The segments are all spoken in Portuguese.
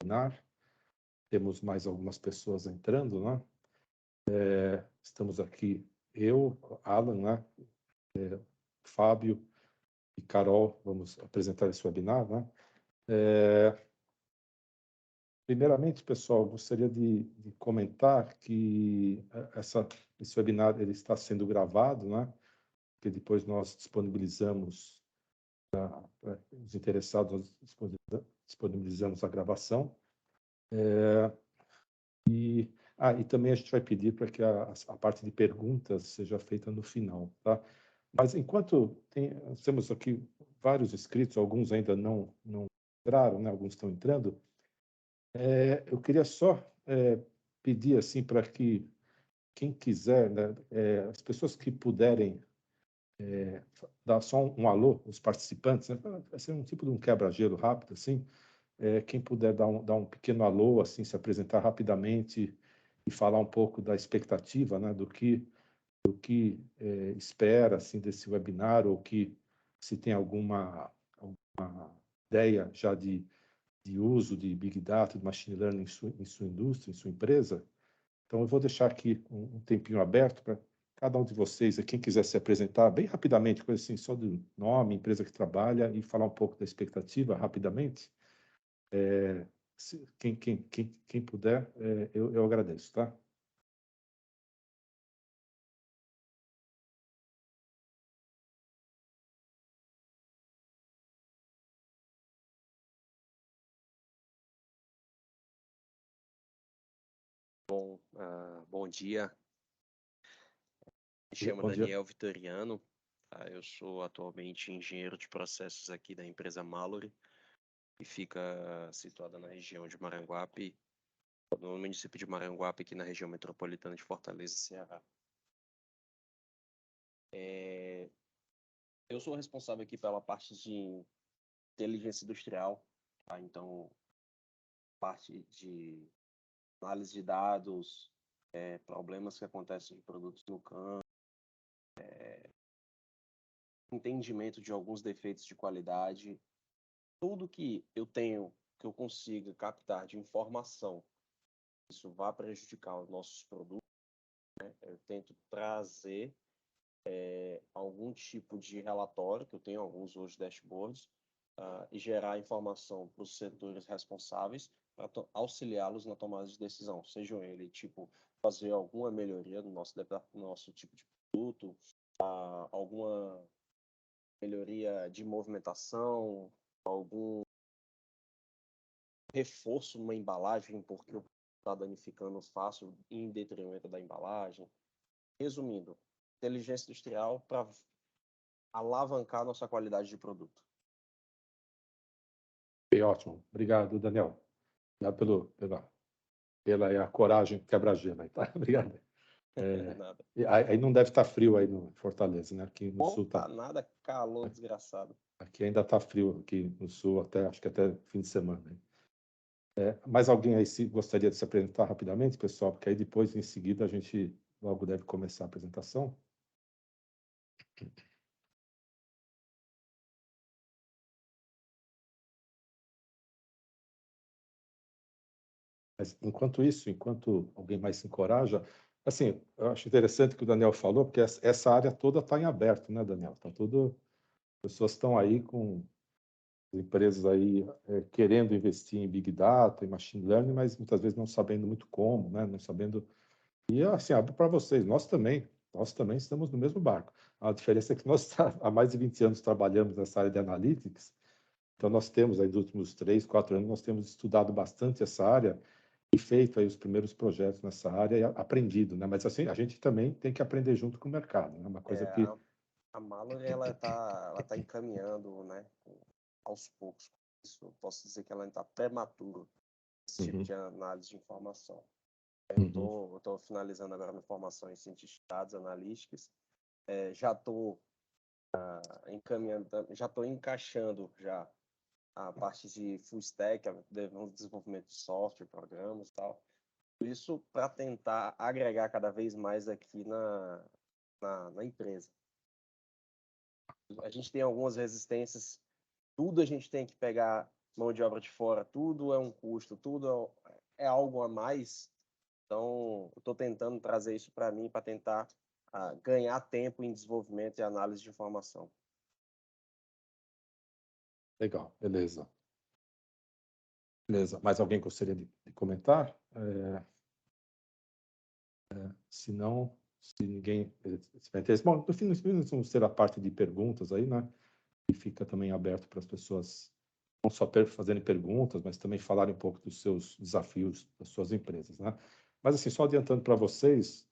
webinar. Temos mais algumas pessoas entrando, né? Estamos aqui, eu, Alan, né? Fábio e Carol, vamos apresentar esse webinar, né? Primeiramente, pessoal, gostaria de comentar que esse webinar ele está sendo gravado, né? Que depois nós disponibilizamos os interessados, nós disponibilizamos a gravação. E também a gente vai pedir para que a parte de perguntas seja feita no final, tá? Mas enquanto temos aqui vários inscritos, alguns ainda não entraram, né? Alguns estão entrando. Eu queria só pedir assim para que quem quiser, né, as pessoas que puderem dar só um alô, os participantes, né? Vai ser um tipo de um quebra-gelo rápido, assim. Quem puder dar um pequeno alô, assim, se apresentar rapidamente e falar um pouco da expectativa, né, do que espera, assim, desse webinar, ou que se tem alguma ideia já de uso de Big Data, de Machine Learning em sua indústria, em sua empresa. Então, eu vou deixar aqui um tempinho aberto para cada um de vocês, quem quiser se apresentar bem rapidamente, coisa assim, só do nome, empresa que trabalha, e falar um pouco da expectativa rapidamente. Quem puder, eu agradeço, tá? Bom dia, me chamo Bom dia. Daniel Vitoriano, tá? Eu sou atualmente engenheiro de processos aqui da empresa Mallory, que fica situada na região de Maranguape, no município de Maranguape, aqui na região metropolitana de Fortaleza, Ceará. Eu sou responsável aqui pela parte de inteligência industrial, tá? Então, parte de análise de dados, problemas que acontecem em produtos no campo, entendimento de alguns defeitos de qualidade, tudo que eu tenho, que eu consiga captar de informação, isso vai prejudicar os nossos produtos, né? Eu tento trazer algum tipo de relatório, que eu tenho alguns hoje dashboards, e gerar informação para os setores responsáveis para auxiliá-los na tomada de decisão, sejam ele tipo fazer alguma melhoria no nosso tipo de produto, alguma melhoria de movimentação, algum reforço numa embalagem porque está danificando fácil em detrimento da embalagem. Resumindo, inteligência industrial para alavancar nossa qualidade de produto. Bem, ótimo. Obrigado, Daniel. Obrigado pela coragem quebra-gelo aí, tá? Obrigado. Nada. Aí não deve estar frio aí no Fortaleza, né? Aqui no sul tá. Nada, calor desgraçado. Aqui ainda está frio, aqui no sul, acho que até fim de semana. Mais alguém aí gostaria de se apresentar rapidamente, pessoal? Porque aí depois, em seguida, a gente logo deve começar a apresentação. Mas, enquanto isso, enquanto alguém mais se encoraja, assim, eu acho interessante o que o Daniel falou, porque essa área toda está em aberto, né, Daniel? Tá tudo, pessoas estão aí com empresas aí querendo investir em Big Data, em Machine Learning, mas muitas vezes não sabendo muito como, né? Não sabendo. E assim, abro para vocês, nós também estamos no mesmo barco. A diferença é que nós há mais de 20 anos trabalhamos nessa área de analytics, então nós temos aí nos últimos 3, 4 anos, nós temos estudado bastante essa área e feito aí os primeiros projetos nessa área e aprendido, né? Mas assim, a gente também tem que aprender junto com o mercado, né? Uma coisa que... A Mallory, ela tá encaminhando, né, aos poucos. Isso, eu posso dizer que ela ainda está prematuro, esse tipo de análise de informação. Eu tô finalizando agora minha formação em ciência de dados analíticas. Já estou encaminhando, já estou encaixando já a parte de full stack, desenvolvimento de software, programas e tal. Isso para tentar agregar cada vez mais aqui na empresa. A gente tem algumas resistências, tudo a gente tem que pegar mão de obra de fora, tudo é um custo, tudo é algo a mais. Então, eu estou tentando trazer isso para mim, para tentar ganhar tempo em desenvolvimento e análise de informação. Legal, beleza. Beleza. Mais alguém gostaria de comentar? Se não, se ninguém tiver interesse. Bom, no fim, nós vamos ter a parte de perguntas aí, né? E fica também aberto para as pessoas não só fazerem perguntas, mas também falarem um pouco dos seus desafios, das suas empresas, né? Mas, assim, só adiantando para vocês,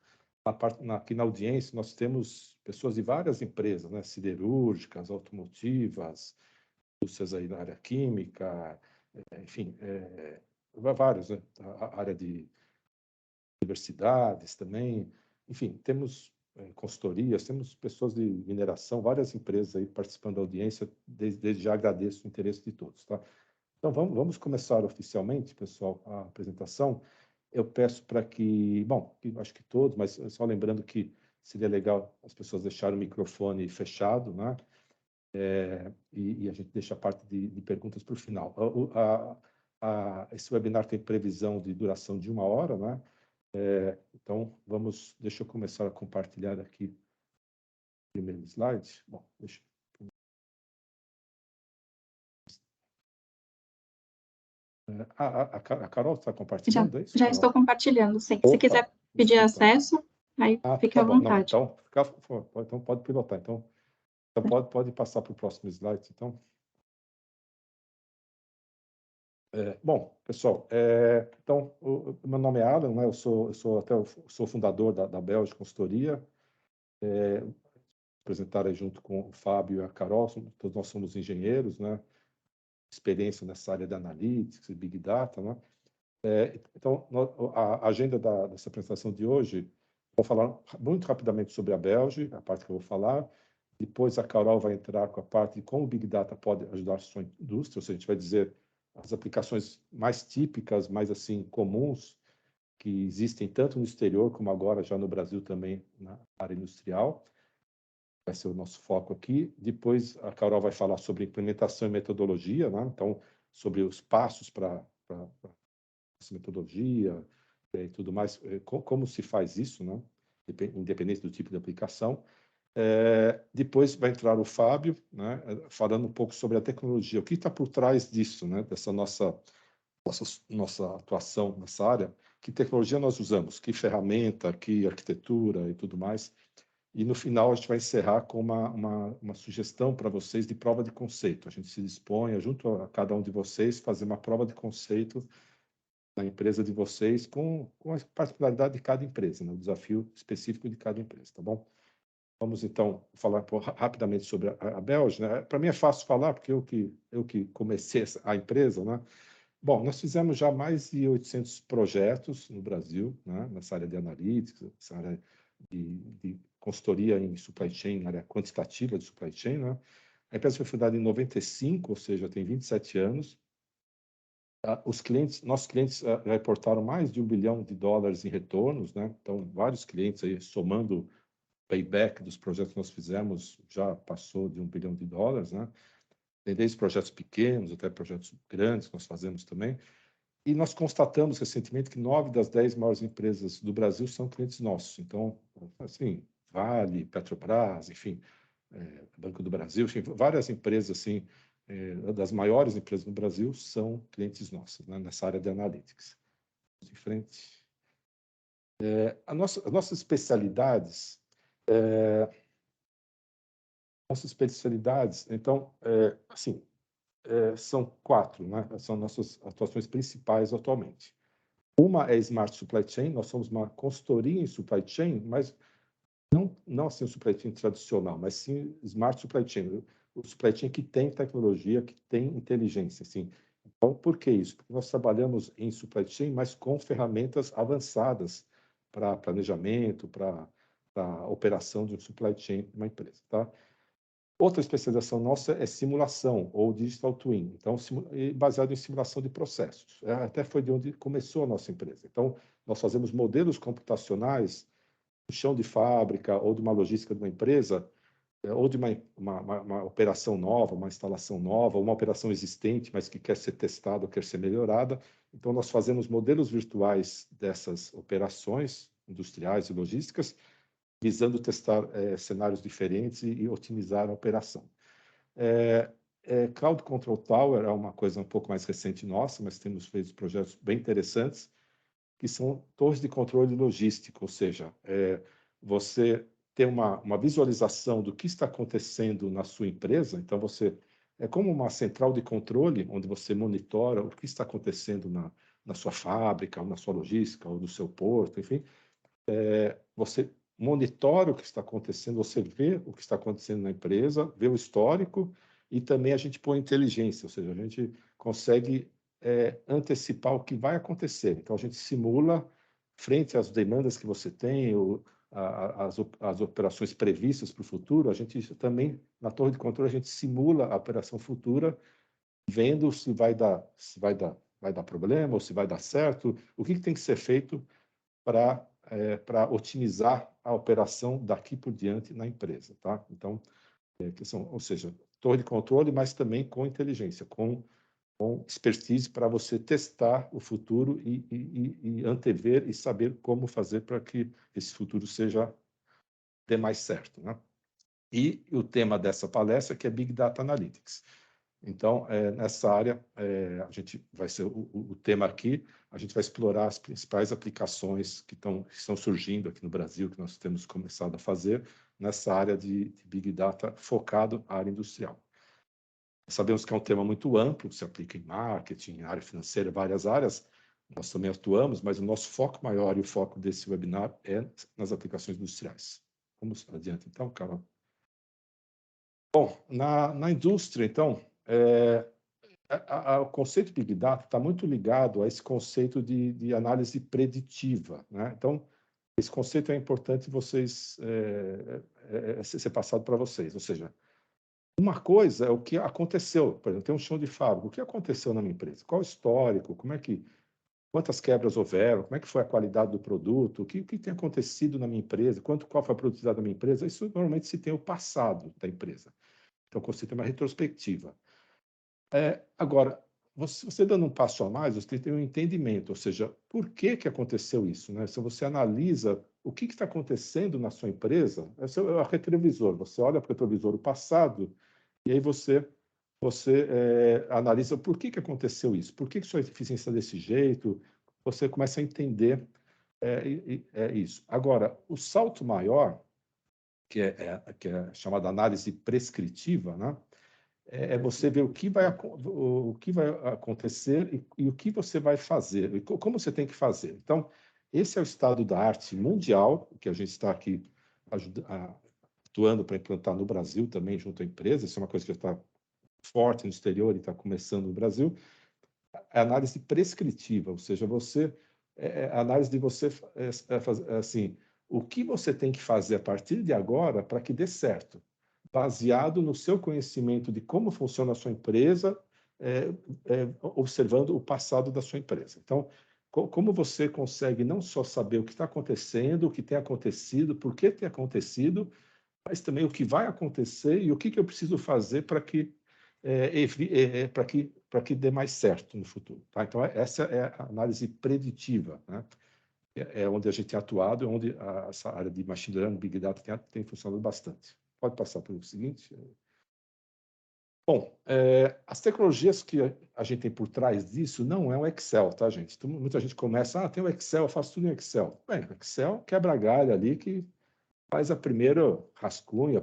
aqui na audiência, nós temos pessoas de várias empresas, né? Siderúrgicas, automotivas, indústrias aí da área química, enfim, vários, né? A área de universidades também, enfim, temos consultorias, temos pessoas de mineração, várias empresas aí participando da audiência, desde já agradeço o interesse de todos, tá? Então, vamos começar oficialmente, pessoal, a apresentação. Eu peço para que, bom, acho que todos, mas só lembrando que seria legal as pessoas deixarem o microfone fechado, né? E a gente deixa a parte de perguntas para o final. Esse webinar tem previsão de duração de 1 hora, né? Então, deixa eu começar a compartilhar aqui o primeiro slide. Bom, deixa a Carol está compartilhando, é isso, Já Carol? estou compartilhando, sim. Opa, se quiser pedir desculpa. acesso, aí fique tá à bom. Não, vontade. então pode pilotar. Então pode passar para o próximo slide, então. Bom, pessoal, então, o meu nome é Alan, né? Eu sou fundador da Belge Consultoria. Apresentar aí junto com o Fábio e a Carol, todos nós somos engenheiros, né? Experiência nessa área de analytics e Big Data, né? Então, a agenda dessa apresentação de hoje, vou falar muito rapidamente sobre a Belge, a parte que eu vou falar. Depois a Carol vai entrar com a parte de como o Big Data pode ajudar a sua indústria, ou seja, a gente vai dizer as aplicações mais típicas, mais assim comuns, que existem tanto no exterior como agora já no Brasil também na área industrial. Vai ser o nosso foco aqui. Depois a Carol vai falar sobre implementação e metodologia, né? Então, sobre os passos para essa metodologia e tudo mais, como se faz isso, né? Independente do tipo de aplicação. Depois vai entrar o Fábio, né? Falando um pouco sobre a tecnologia, o que está por trás disso, né? Dessa nossa atuação nessa área, que tecnologia nós usamos, que ferramenta, que arquitetura e tudo mais. E no final a gente vai encerrar com uma sugestão para vocês de prova de conceito. A gente se dispõe, junto a cada um de vocês, fazer uma prova de conceito na empresa de vocês com a particularidade de cada empresa, né? O desafio específico de cada empresa, tá bom? Vamos então falar rapidamente sobre a Belge, né? Para mim é fácil falar porque eu que comecei a empresa, né? Bom, nós fizemos já mais de 800 projetos no Brasil, né? Nessa área de analytics, nessa área de consultoria em supply chain, área quantitativa de supply chain, né? A empresa foi fundada em 95, ou seja, tem 27 anos. Nossos clientes reportaram mais de $1 bilhão em retornos, né? Então, vários clientes aí, somando o payback dos projetos que nós fizemos, já passou de $1 bilhão, né? Tem desde projetos pequenos até projetos grandes que nós fazemos também. E nós constatamos recentemente que 9 das 10 maiores empresas do Brasil são clientes nossos. Então, assim, Vale, Petrobras, enfim, Banco do Brasil, enfim, várias empresas, assim, das maiores empresas no Brasil são clientes nossos, né, nessa área de analytics. Vamos em frente. As nossas especialidades, então, assim, são 4, né? São nossas atuações principais atualmente. Uma é Smart Supply Chain, nós somos uma consultoria em supply chain, mas não assim o supply chain tradicional, mas sim Smart Supply Chain, o supply chain que tem tecnologia, que tem inteligência, assim. Então, por que isso? Porque nós trabalhamos em supply chain, mas com ferramentas avançadas para planejamento, para operação de um supply chain de uma empresa, tá? Outra especialização nossa é simulação, ou digital twin, então, baseado em simulação de processos. Até foi de onde começou a nossa empresa. Então, nós fazemos modelos computacionais no chão de fábrica ou de uma logística de uma empresa, ou de uma operação nova, uma instalação nova, uma operação existente, mas que quer ser testada ou quer ser melhorada. Então, nós fazemos modelos virtuais dessas operações industriais e logísticas, visando testar cenários diferentes e otimizar a operação. Cloud Control Tower é uma coisa um pouco mais recente nossa, mas temos feito projetos bem interessantes, que são torres de controle logístico, ou seja, você ter uma visualização do que está acontecendo na sua empresa. Então, é como uma central de controle, onde você monitora o que está acontecendo na sua fábrica, ou na sua logística, ou no seu porto, enfim. Você monitora o que está acontecendo, você vê o que está acontecendo na empresa, vê o histórico, e também a gente põe inteligência, ou seja, a gente consegue antecipar o que vai acontecer. Então, a gente simula, frente às demandas que você tem, as operações previstas para o futuro, a gente também, na torre de controle, a gente simula a operação futura, vendo se vai dar problema ou se vai dar certo, o que tem que ser feito para otimizar a operação daqui por diante na empresa, tá? Então, ou seja, torre de controle, mas também com inteligência, com expertise para você testar o futuro e antever e saber como fazer para que esse futuro dê mais certo, né? E o tema dessa palestra que é Big Data Analytics. Então, nessa área, a gente vai ser o tema aqui, a gente vai explorar as principais aplicações que estão surgindo aqui no Brasil, que nós temos começado a fazer, nessa área de Big Data focado na área industrial. Sabemos que é um tema muito amplo, se aplica em marketing, área financeira, várias áreas, nós também atuamos, mas o nosso foco maior e o foco desse webinar é nas aplicações industriais. Vamos adiante, então, Carol. Bom, na indústria, então, o conceito de Big Data está muito ligado a esse conceito de análise preditiva, né? Então, esse conceito é importante ser passado para vocês, ou seja, uma coisa é o que aconteceu, por exemplo, tem um chão de fábrica, o que aconteceu na minha empresa? Qual o histórico? Quantas quebras houveram? Como é que foi a qualidade do produto? O que tem acontecido na minha empresa? Qual foi a produtividade da minha empresa? Isso normalmente se tem o passado da empresa. Então, o conceito é uma retrospectiva. Agora, você dando um passo a mais, você tem um entendimento, ou seja, por que aconteceu isso, né? Se você analisa o que está acontecendo na sua empresa, esse é o retrovisor, você olha para o retrovisor do passado e aí você analisa por que aconteceu isso, por que sua eficiência está desse jeito, você começa a entender isso. Agora, o salto maior, que é chamada análise prescritiva, né? Você ver o que vai acontecer e o que você vai fazer, e como você tem que fazer. Então, esse é o estado da arte mundial, que a gente está aqui atuando para implantar no Brasil também, junto à empresa. Isso é uma coisa que está forte no exterior e está começando no Brasil. É análise prescritiva, ou seja, a análise de você fazer assim, o que você tem que fazer a partir de agora para que dê certo, baseado no seu conhecimento de como funciona a sua empresa, observando o passado da sua empresa. Então, como você consegue não só saber o que está acontecendo, o que tem acontecido, por que tem acontecido, mas também o que vai acontecer e o que eu preciso fazer para que dê mais certo no futuro. Tá? Então, essa é a análise preditiva, né? É onde a gente tem atuado, onde essa área de machine learning, big data tem funcionado bastante. Pode passar para o seguinte. Bom, as tecnologias que a gente tem por trás disso não é o Excel, tá, gente? Então, muita gente começa, tem o Excel, eu faço tudo em Excel. Bem, o Excel quebra a galha ali que faz a primeira rascunho, o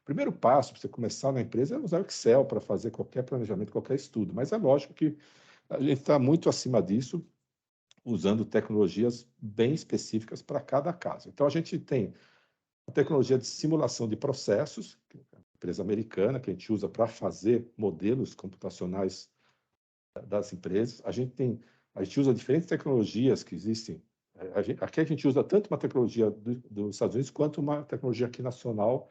primeiro passo para você começar na empresa é usar o Excel para fazer qualquer planejamento, qualquer estudo. Mas é lógico que a gente está muito acima disso, usando tecnologias bem específicas para cada caso. Então, a gente tem a tecnologia de simulação de processos, que é uma empresa americana, que a gente usa para fazer modelos computacionais das empresas. A gente usa diferentes tecnologias que existem. Aqui a gente usa tanto uma tecnologia dos Estados Unidos quanto uma tecnologia aqui nacional,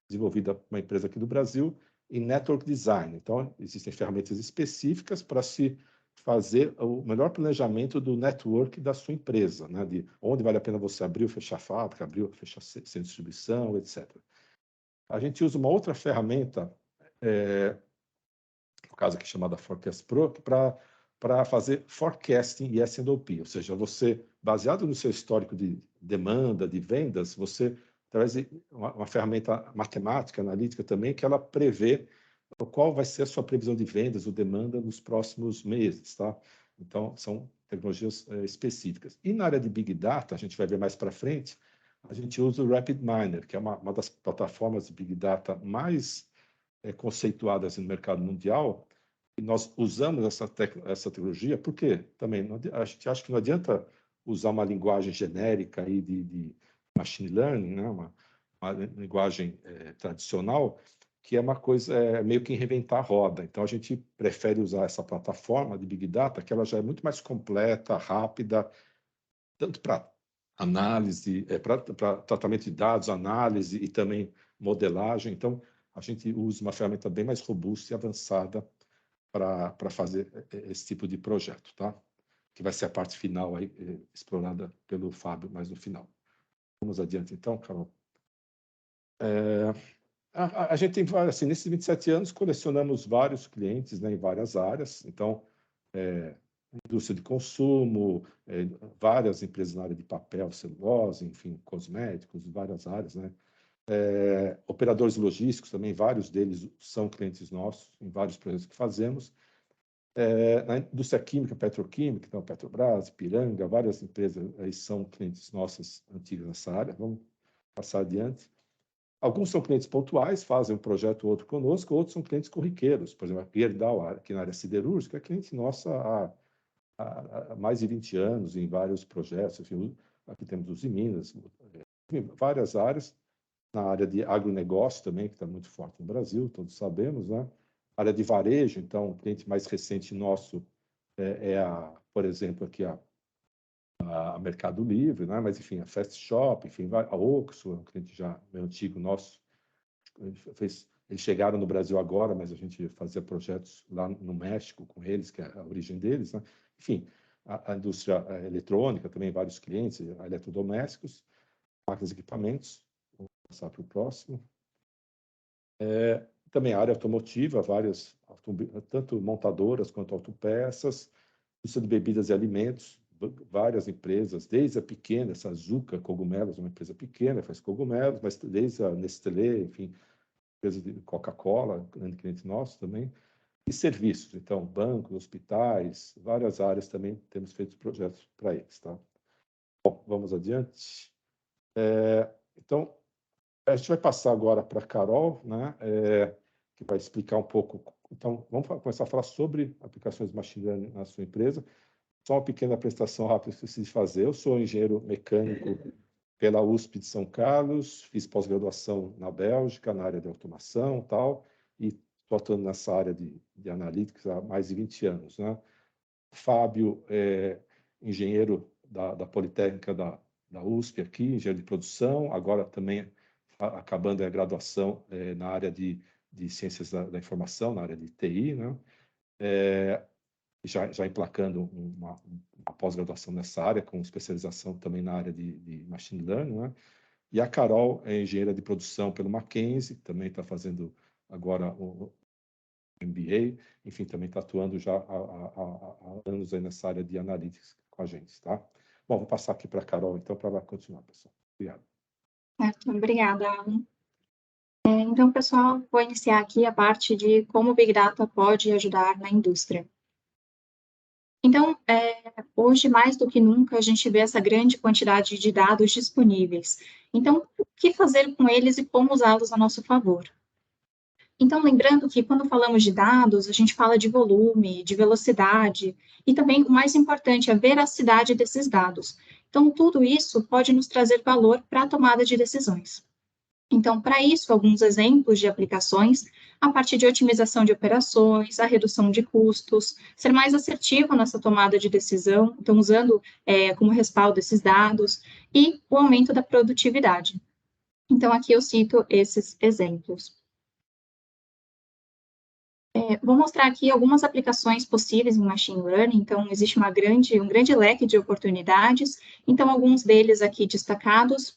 desenvolvida por uma empresa aqui do Brasil, em Network Design. Então, existem ferramentas específicas para se fazer o melhor planejamento do network da sua empresa, né? De onde vale a pena você abrir ou fechar fábrica, abrir ou fechar centro de distribuição, etc. A gente usa uma outra ferramenta, no caso aqui chamada Forecast Pro, para fazer forecasting e S&OP, ou seja, você, baseado no seu histórico de demanda, de vendas, você traz uma ferramenta matemática, analítica também, que ela prevê qual vai ser a sua previsão de vendas ou demanda nos próximos meses, tá? Então, são tecnologias específicas. E na área de Big Data, a gente vai ver mais para frente, a gente usa o RapidMiner, que é uma das plataformas de Big Data mais conceituadas no mercado mundial, e nós usamos essa tecnologia, porque também a gente acha que não adianta usar uma linguagem genérica aí de machine learning, né? uma linguagem tradicional, que é uma coisa meio que reinventar a roda. Então, a gente prefere usar essa plataforma de Big Data, que ela já é muito mais completa, rápida, tanto para análise, para tratamento de dados, análise e também modelagem. Então, a gente usa uma ferramenta bem mais robusta e avançada para fazer esse tipo de projeto, tá? Que vai ser a parte final aí, explorada pelo Fábio mais no final. Vamos adiante, então, Carol. A gente tem, assim, nesses 27 anos, colecionamos vários clientes, né, em várias áreas. Então, indústria de consumo, várias empresas na área de papel, celulose, enfim, cosméticos, várias áreas, né? Operadores logísticos também, vários deles são clientes nossos, em vários projetos que fazemos. Na indústria química, petroquímica, então Petrobras, Ipiranga, várias empresas aí são clientes nossas antigas nessa área. Vamos passar adiante. Alguns são clientes pontuais, fazem um projeto ou outro conosco, outros são clientes corriqueiros. Por exemplo, a Gerdau, aqui na área siderúrgica, é cliente nossa há mais de 20 anos, em vários projetos. Enfim, aqui temos os Minas, enfim, várias áreas. Na área de agronegócio também, que está muito forte no Brasil, todos sabemos, né? A área de varejo, então, o cliente mais recente nosso por exemplo, aqui a Mercado Livre, né? Mas, enfim, a Fast Shop, enfim, a Oxxo, é um cliente já meio antigo nosso. Eles chegaram no Brasil agora, mas a gente fazia projetos lá no México com eles, que é a origem deles, né? Enfim, a indústria eletrônica também, vários clientes, eletrodomésticos, máquinas e equipamentos. Vou passar para o próximo. Também a área automotiva, várias, tanto montadoras quanto autopeças, indústria de bebidas e alimentos, várias empresas, desde a pequena, essa Zuca Cogumelos, uma empresa pequena, faz cogumelos, mas desde a Nestlé, enfim, empresa de Coca-Cola, grande cliente nosso também, e serviços, então, bancos, hospitais, várias áreas também temos feito projetos para eles, tá? Bom, vamos adiante. Então, a gente vai passar agora para a Carol, né, que vai explicar um pouco. Então, vamos começar a falar sobre aplicações de machine learning na sua empresa. Só uma pequena apresentação rápida que eu preciso fazer. Eu sou engenheiro mecânico pela USP de São Carlos, fiz pós-graduação na Bélgica, na área de automação e tal, e estou atuando nessa área de analytics há mais de 20 anos, né? Fábio é engenheiro da Politécnica da USP aqui, engenheiro de produção, agora também acabando a graduação na área de ciências da informação, na área de TI, né? Já emplacando uma pós-graduação nessa área, com especialização também na área de machine learning, né? E a Carol é engenheira de produção pelo Mackenzie, também está fazendo agora o MBA, enfim, também está atuando já há anos aí nessa área de analytics com a gente, tá? Bom, vou passar aqui para a Carol, então, para ela continuar, pessoal. Obrigado. Certo, obrigada, Alan. Então, pessoal, vou iniciar aqui a parte de como o Big Data pode ajudar na indústria. Então, hoje, mais do que nunca, a gente vê essa grande quantidade de dados disponíveis. Então, o que fazer com eles e como usá-los a nosso favor? Então, lembrando que quando falamos de dados, a gente fala de volume, de velocidade, e também, o mais importante, a veracidade desses dados. Então, tudo isso pode nos trazer valor para a tomada de decisões. Então, para isso, alguns exemplos de aplicações, a parte de otimização de operações, a redução de custos, ser mais assertivo nessa tomada de decisão, então, usando como respaldo esses dados, e o aumento da produtividade. Então, aqui eu cito esses exemplos. Vou mostrar aqui algumas aplicações possíveis em Machine Learning, então existe um grande leque de oportunidades, então alguns deles aqui destacados,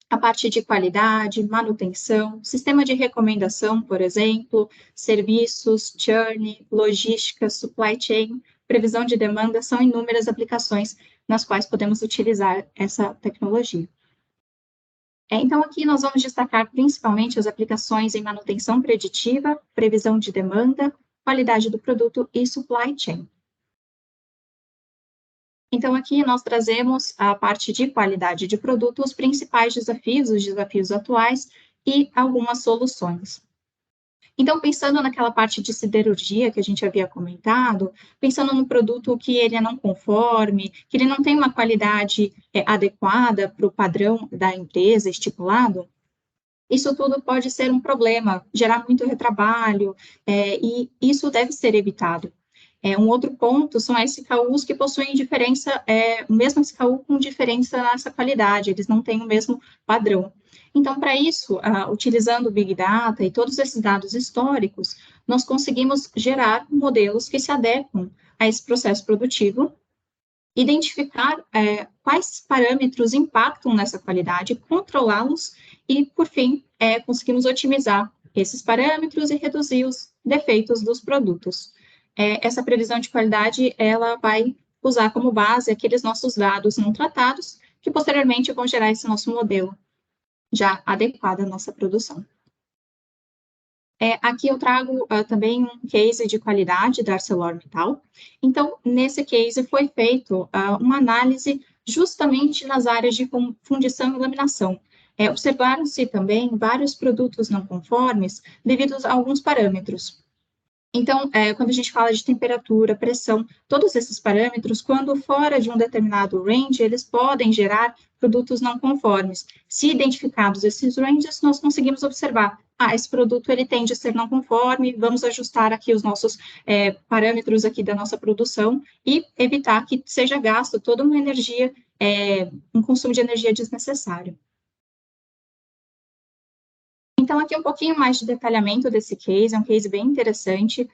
a parte de qualidade, manutenção, sistema de recomendação, por exemplo, serviços, churn, logística, supply chain, previsão de demanda, são inúmeras aplicações nas quais podemos utilizar essa tecnologia. Então, aqui nós vamos destacar principalmente as aplicações em manutenção preditiva, previsão de demanda, qualidade do produto e supply chain. Então, aqui nós trazemos a parte de qualidade de produto, os principais desafios, os desafios atuais e algumas soluções. Então, pensando naquela parte de siderurgia que a gente havia comentado, pensando no produto que ele é não conforme, que ele não tem uma qualidade adequada para o padrão da empresa estipulado, isso tudo pode ser um problema, gerar muito retrabalho, e isso deve ser evitado. Um outro ponto são SKUs que possuem diferença, o mesmo SKU com diferença nessa qualidade, eles não têm o mesmo padrão. Então, para isso, utilizando o Big Data e todos esses dados históricos, nós conseguimos gerar modelos que se adequam a esse processo produtivo, identificar quais parâmetros impactam nessa qualidade, controlá-los e, por fim, conseguimos otimizar esses parâmetros e reduzir os defeitos dos produtos. Essa previsão de qualidade, ela vai usar como base aqueles nossos dados não tratados, que posteriormente vão gerar esse nosso modelo já adequado à nossa produção. Aqui eu trago também um case de qualidade da ArcelorMittal. Então, nesse case foi feito uma análise justamente nas áreas de fundição e laminação. Observaram-se também vários produtos não conformes devido a alguns parâmetros. Então, quando a gente fala de temperatura, pressão, todos esses parâmetros, quando fora de um determinado range, eles podem gerar produtos não conformes. Se identificados esses ranges, nós conseguimos observar, esse produto ele tende a ser não conforme, vamos ajustar aqui os nossos parâmetros aqui da nossa produção e evitar que seja gasto toda uma energia, um consumo de energia desnecessário. Então, aqui um pouquinho mais de detalhamento desse case, é um case bem interessante.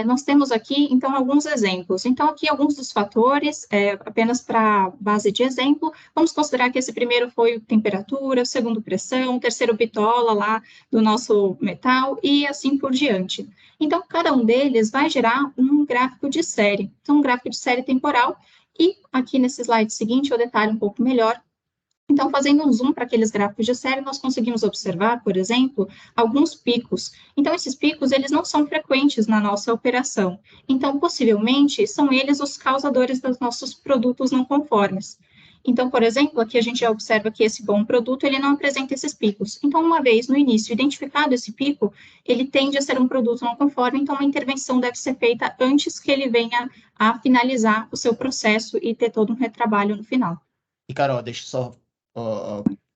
Nós temos aqui, então, alguns exemplos. Então, aqui alguns dos fatores, apenas para base de exemplo, vamos considerar que esse primeiro foi temperatura, o segundo pressão, o terceiro bitola lá do nosso metal e assim por diante. Então, cada um deles vai gerar um gráfico de série. Então, um gráfico de série temporal e aqui nesse slide seguinte eu detalho um pouco melhor. Então, fazendo um zoom para aqueles gráficos de série, nós conseguimos observar, por exemplo, alguns picos. Então, esses picos, eles não são frequentes na nossa operação. Então, possivelmente, são eles os causadores dos nossos produtos não conformes. Então, por exemplo, aqui a gente já observa que esse bom produto, ele não apresenta esses picos. Então, uma vez no início identificado esse pico, ele tende a ser um produto não conforme, então uma intervenção deve ser feita antes que ele venha a finalizar o seu processo e ter todo um retrabalho no final. E, Carol, deixa eu só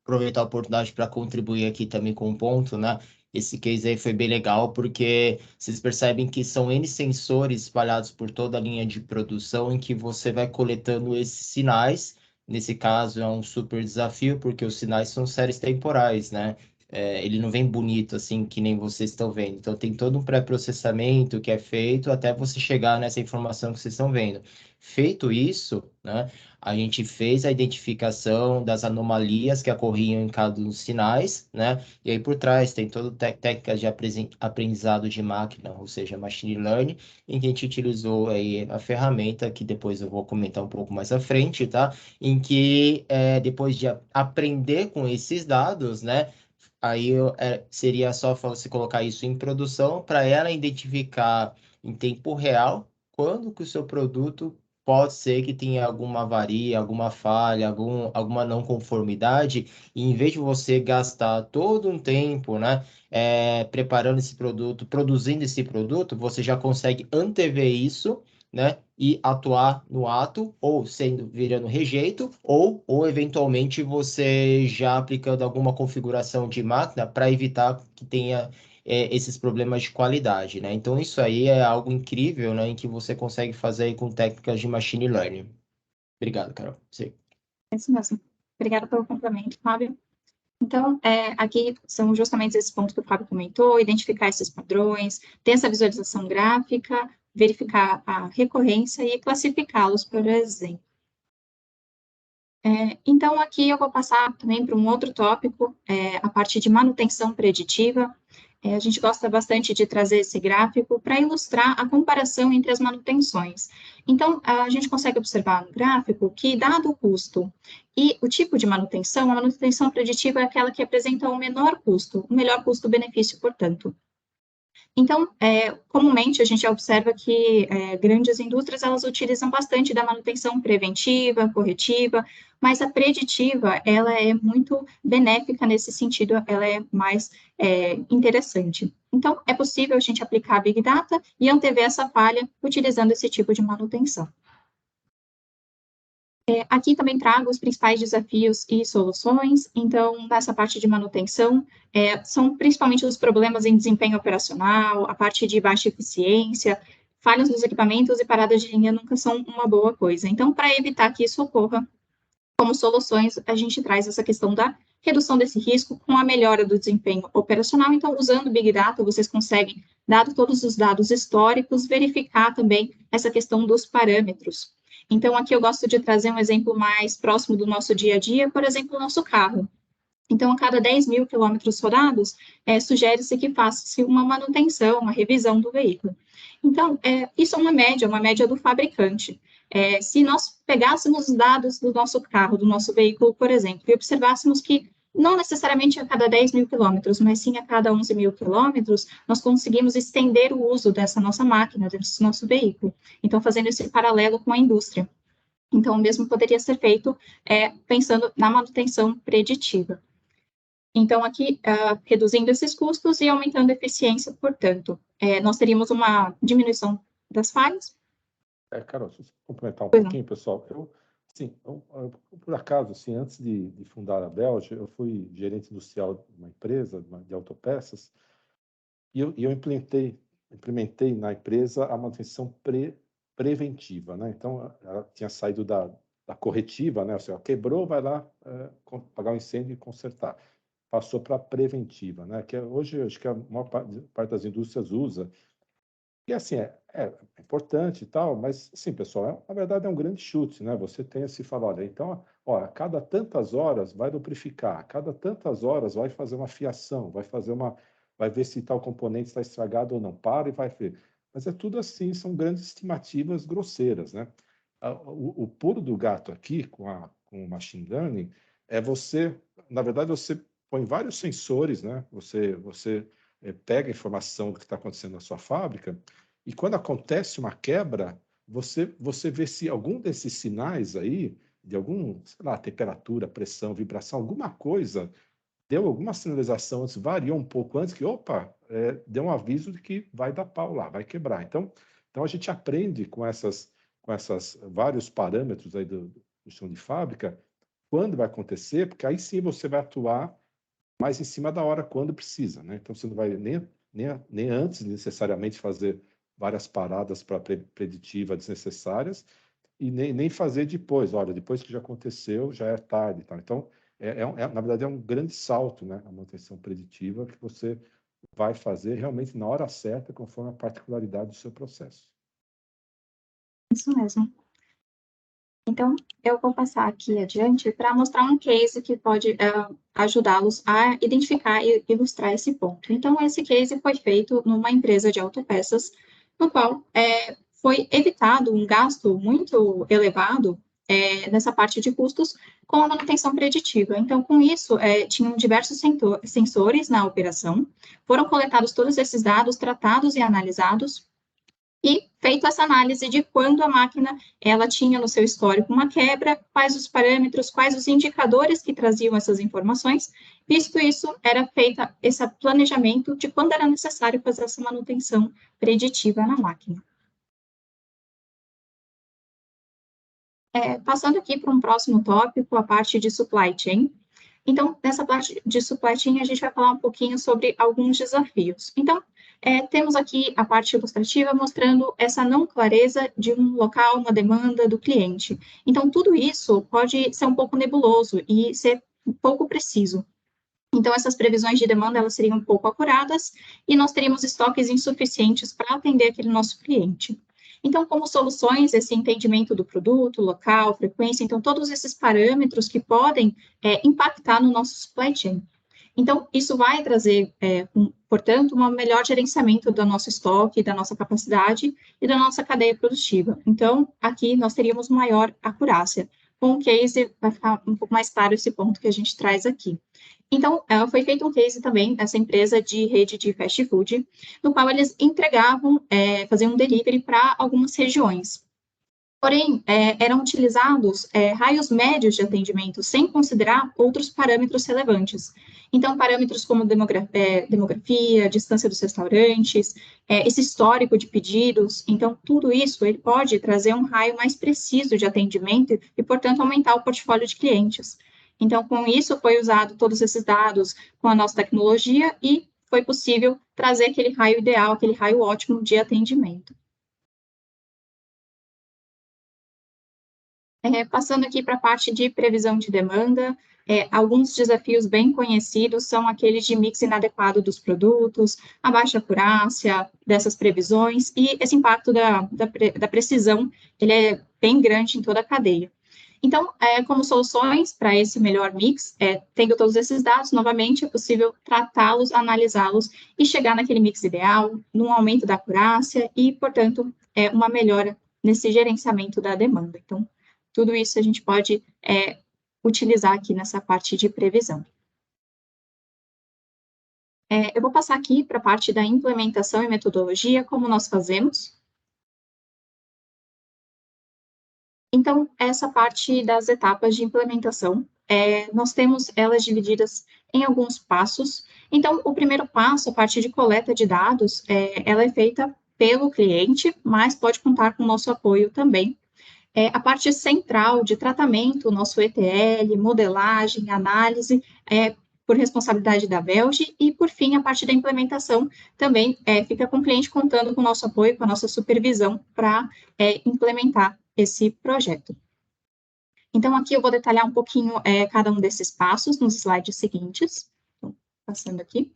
aproveitar a oportunidade para contribuir aqui também com um ponto, né? Esse case aí foi bem legal, porque vocês percebem que são N sensores espalhados por toda a linha de produção em que você vai coletando esses sinais. Nesse caso, é um super desafio, porque os sinais são séries temporais, né? Ele não vem bonito assim, que nem vocês estão vendo. Então, tem todo um pré-processamento que é feito até você chegar nessa informação que vocês estão vendo. Feito isso, né? A gente fez a identificação das anomalias que ocorriam em cada um dos sinais, né? E aí por trás tem toda técnicas de aprendizado de máquina, ou seja, machine learning, em que a gente utilizou aí a ferramenta, que depois eu vou comentar um pouco mais à frente, tá? Em que depois de aprender com esses dados, né? Aí seria só você colocar isso em produção para ela identificar em tempo real quando que o seu produto pode ser que tenha alguma avaria, alguma falha, alguma não conformidade, e em vez de você gastar todo um tempo, né, preparando esse produto, produzindo esse produto, você já consegue antever isso, né, e atuar no ato, ou virando rejeito, ou eventualmente você já aplicando alguma configuração de máquina para evitar que tenha esses problemas de qualidade, né? Então, isso aí é algo incrível, né? Em que você consegue fazer aí com técnicas de machine learning. Obrigado, Carol. Sim. É isso mesmo. Obrigada pelo complemento, Fábio. Então, aqui são justamente esses pontos que o Fábio comentou, identificar esses padrões, ter essa visualização gráfica, verificar a recorrência e classificá-los, por exemplo. Então, aqui eu vou passar também para um outro tópico, a parte de manutenção preditiva. A gente gosta bastante de trazer esse gráfico para ilustrar a comparação entre as manutenções. Então, a gente consegue observar no gráfico que, dado o custo e o tipo de manutenção, a manutenção preditiva é aquela que apresenta o menor custo, o melhor custo-benefício, portanto. Então, comumente, a gente observa que grandes indústrias, elas utilizam bastante da manutenção preventiva, corretiva, mas a preditiva, ela é muito benéfica nesse sentido, ela é mais interessante. Então, é possível a gente aplicar Big Data e antever essa falha utilizando esse tipo de manutenção. Aqui também trago os principais desafios e soluções. Então, nessa parte de manutenção, são principalmente os problemas em desempenho operacional, a parte de baixa eficiência, falhas nos equipamentos e paradas de linha nunca são uma boa coisa. Então, para evitar que isso ocorra, como soluções, a gente traz essa questão da redução desse risco com a melhora do desempenho operacional. Então, usando Big Data, vocês conseguem, dado todos os dados históricos, verificar também essa questão dos parâmetros. Então, aqui eu gosto de trazer um exemplo mais próximo do nosso dia a dia, por exemplo, o nosso carro. Então, a cada 10 mil quilômetros rodados, sugere-se que faça-se uma manutenção, uma revisão do veículo. Então, isso é uma média do fabricante. Se nós pegássemos os dados do nosso carro, do nosso veículo, por exemplo, e observássemos que não necessariamente a cada 10 mil quilômetros, mas sim a cada 11 mil quilômetros, nós conseguimos estender o uso dessa nossa máquina, desse nosso veículo. Então, fazendo esse paralelo com a indústria. Então, o mesmo poderia ser feito pensando na manutenção preditiva. Então, aqui, reduzindo esses custos e aumentando a eficiência, portanto, nós teríamos uma diminuição das falhas. Carol, deixa eu complementar um pouquinho, pessoal. Por acaso, assim, antes de fundar a Belge, eu fui gerente industrial de uma empresa de autopeças e eu implementei na empresa a manutenção preventiva, né? Então, ela tinha saído da corretiva, né? Assim, quebrou, vai lá apagar o incêndio e consertar. Passou para a preventiva, né? Que hoje acho que a maior parte das indústrias usa. E assim, é importante e tal, mas, sim, pessoal, na verdade é um grande chute, né? Você tem esse falar, olha, então, ó, a cada tantas horas vai lubrificar, a cada tantas horas vai fazer uma fiação, vai ver se tal componente está estragado ou não, para e vai ver. Mas é tudo assim, são grandes estimativas grosseiras, né? O pulo do gato aqui, com o machine learning, na verdade, você põe vários sensores, né? Você pega a informação do que está acontecendo na sua fábrica e quando acontece uma quebra, você vê se algum desses sinais aí, de algum, sei lá, temperatura, pressão, vibração, alguma coisa, deu alguma sinalização antes, variou um pouco antes, que, opa, deu um aviso de que vai dar pau lá, vai quebrar. Então a gente aprende com essas vários parâmetros aí do chão de fábrica, quando vai acontecer, porque aí sim você vai atuar mais em cima da hora, quando precisa, né? Então, você não vai nem antes necessariamente fazer várias paradas para preditiva desnecessárias e nem fazer depois. Olha, depois que já aconteceu, já é tarde. Tá? Então, na verdade, é um grande salto, né? A manutenção preditiva que você vai fazer realmente na hora certa, conforme a particularidade do seu processo. Isso mesmo. Então, eu vou passar aqui adiante para mostrar um case que pode ajudá-los a identificar e ilustrar esse ponto. Então, esse case foi feito numa empresa de autopeças, no qual foi evitado um gasto muito elevado nessa parte de custos com a manutenção preditiva. Então, com isso, tinham diversos sensores na operação, foram coletados todos esses dados, tratados e analisados, e feito essa análise de quando a máquina ela tinha no seu histórico uma quebra, quais os parâmetros, quais os indicadores que traziam essas informações, visto isso, era feita esse planejamento de quando era necessário fazer essa manutenção preditiva na máquina. Passando aqui para um próximo tópico, a parte de supply chain. Então, nessa parte de supply chain, a gente vai falar um pouquinho sobre alguns desafios. Então, temos aqui a parte ilustrativa mostrando essa não clareza de um local, uma demanda do cliente. Então, tudo isso pode ser um pouco nebuloso e ser um pouco preciso. Então, essas previsões de demanda, elas seriam um pouco acuradas e nós teríamos estoques insuficientes para atender aquele nosso cliente. Então, como soluções, esse entendimento do produto, local, frequência, então, todos esses parâmetros que podem impactar no nosso supply chain. Então, isso vai trazer, portanto, um melhor gerenciamento do nosso estoque, da nossa capacidade e da nossa cadeia produtiva. Então, aqui nós teríamos maior acurácia. Com o case, vai ficar um pouco mais claro esse ponto que a gente traz aqui. Então, foi feito um case também, essa empresa de rede de fast food, no qual eles entregavam, faziam um delivery para algumas regiões. Porém, eram utilizados raios médios de atendimento, sem considerar outros parâmetros relevantes. Então, parâmetros como demografia, distância dos restaurantes, esse histórico de pedidos. Então, tudo isso ele pode trazer um raio mais preciso de atendimento e, portanto, aumentar o portfólio de clientes. Então, com isso, foi usado todos esses dados com a nossa tecnologia e foi possível trazer aquele raio ideal, aquele raio ótimo de atendimento. Passando aqui para a parte de previsão de demanda, alguns desafios bem conhecidos são aqueles de mix inadequado dos produtos, a baixa acurácia dessas previsões e esse impacto da precisão, ele é bem grande em toda a cadeia. Então, como soluções para esse melhor mix, tendo todos esses dados, novamente, é possível tratá-los, analisá-los e chegar naquele mix ideal, num aumento da acurácia e, portanto, uma melhora nesse gerenciamento da demanda. Então, tudo isso a gente pode utilizar aqui nessa parte de previsão. Eu vou passar aqui para a parte da implementação e metodologia, como nós fazemos. Então, essa parte das etapas de implementação, nós temos elas divididas em alguns passos. Então, o primeiro passo, a parte de coleta de dados, ela é feita pelo cliente, mas pode contar com o nosso apoio também. A parte central de tratamento, nosso ETL, modelagem, análise, por responsabilidade da Belge, e, por fim, a parte da implementação também fica com o cliente contando com o nosso apoio, com a nossa supervisão para implementar esse projeto. Então, aqui eu vou detalhar um pouquinho cada um desses passos nos slides seguintes. Então, passando aqui.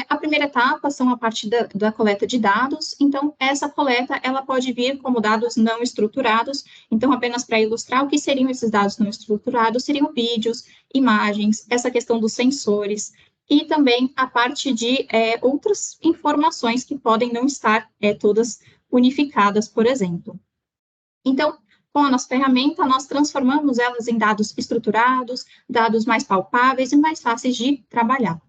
A primeira etapa são a parte da coleta de dados. Então, essa coleta, ela pode vir como dados não estruturados. Então, apenas para ilustrar o que seriam esses dados não estruturados, seriam vídeos, imagens, essa questão dos sensores, e também a parte de outras informações que podem não estar todas unificadas, por exemplo. Então, com a nossa ferramenta, nós transformamos elas em dados estruturados, dados mais palpáveis e mais fáceis de trabalhar.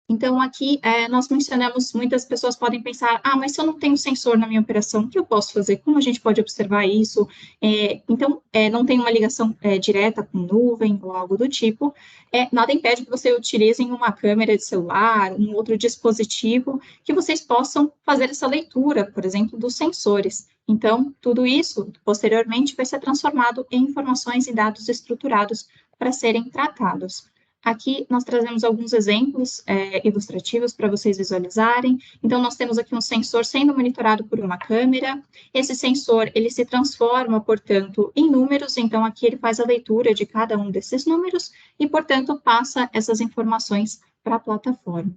Então, aqui, nós mencionamos, muitas pessoas podem pensar, mas se eu não tenho sensor na minha operação, o que eu posso fazer? Como a gente pode observar isso? Então, não tem uma ligação direta com nuvem ou algo do tipo, nada impede que você utilize uma câmera de celular, um outro dispositivo, que vocês possam fazer essa leitura, por exemplo, dos sensores. Então, tudo isso, posteriormente, vai ser transformado em informações e dados estruturados para serem tratados. Aqui nós trazemos alguns exemplos ilustrativos para vocês visualizarem. Então, nós temos aqui um sensor sendo monitorado por uma câmera. Esse sensor, ele se transforma, portanto, em números. Então, aqui ele faz a leitura de cada um desses números e, portanto, passa essas informações para a plataforma.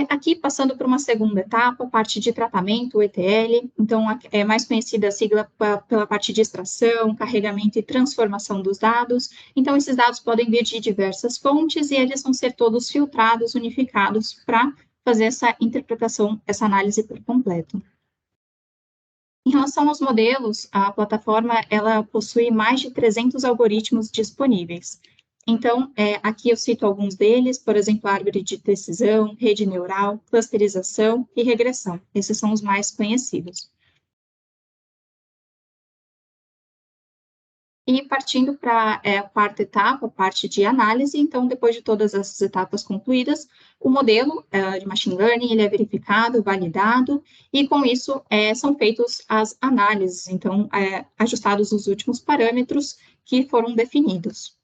Aqui, passando por uma segunda etapa, parte de tratamento, o ETL, então, é mais conhecida a sigla pela parte de extração, carregamento e transformação dos dados. Então, esses dados podem vir de diversas fontes e eles vão ser todos filtrados, unificados, para fazer essa interpretação, essa análise por completo. Em relação aos modelos, a plataforma, ela possui mais de 300 algoritmos disponíveis. Então, aqui eu cito alguns deles, por exemplo, árvore de decisão, rede neural, clusterização e regressão. Esses são os mais conhecidos. E partindo para a quarta etapa, a parte de análise, então, depois de todas essas etapas concluídas, o modelo de machine learning, ele é verificado, validado, e com isso são feitas as análises, então, ajustados os últimos parâmetros que foram definidos.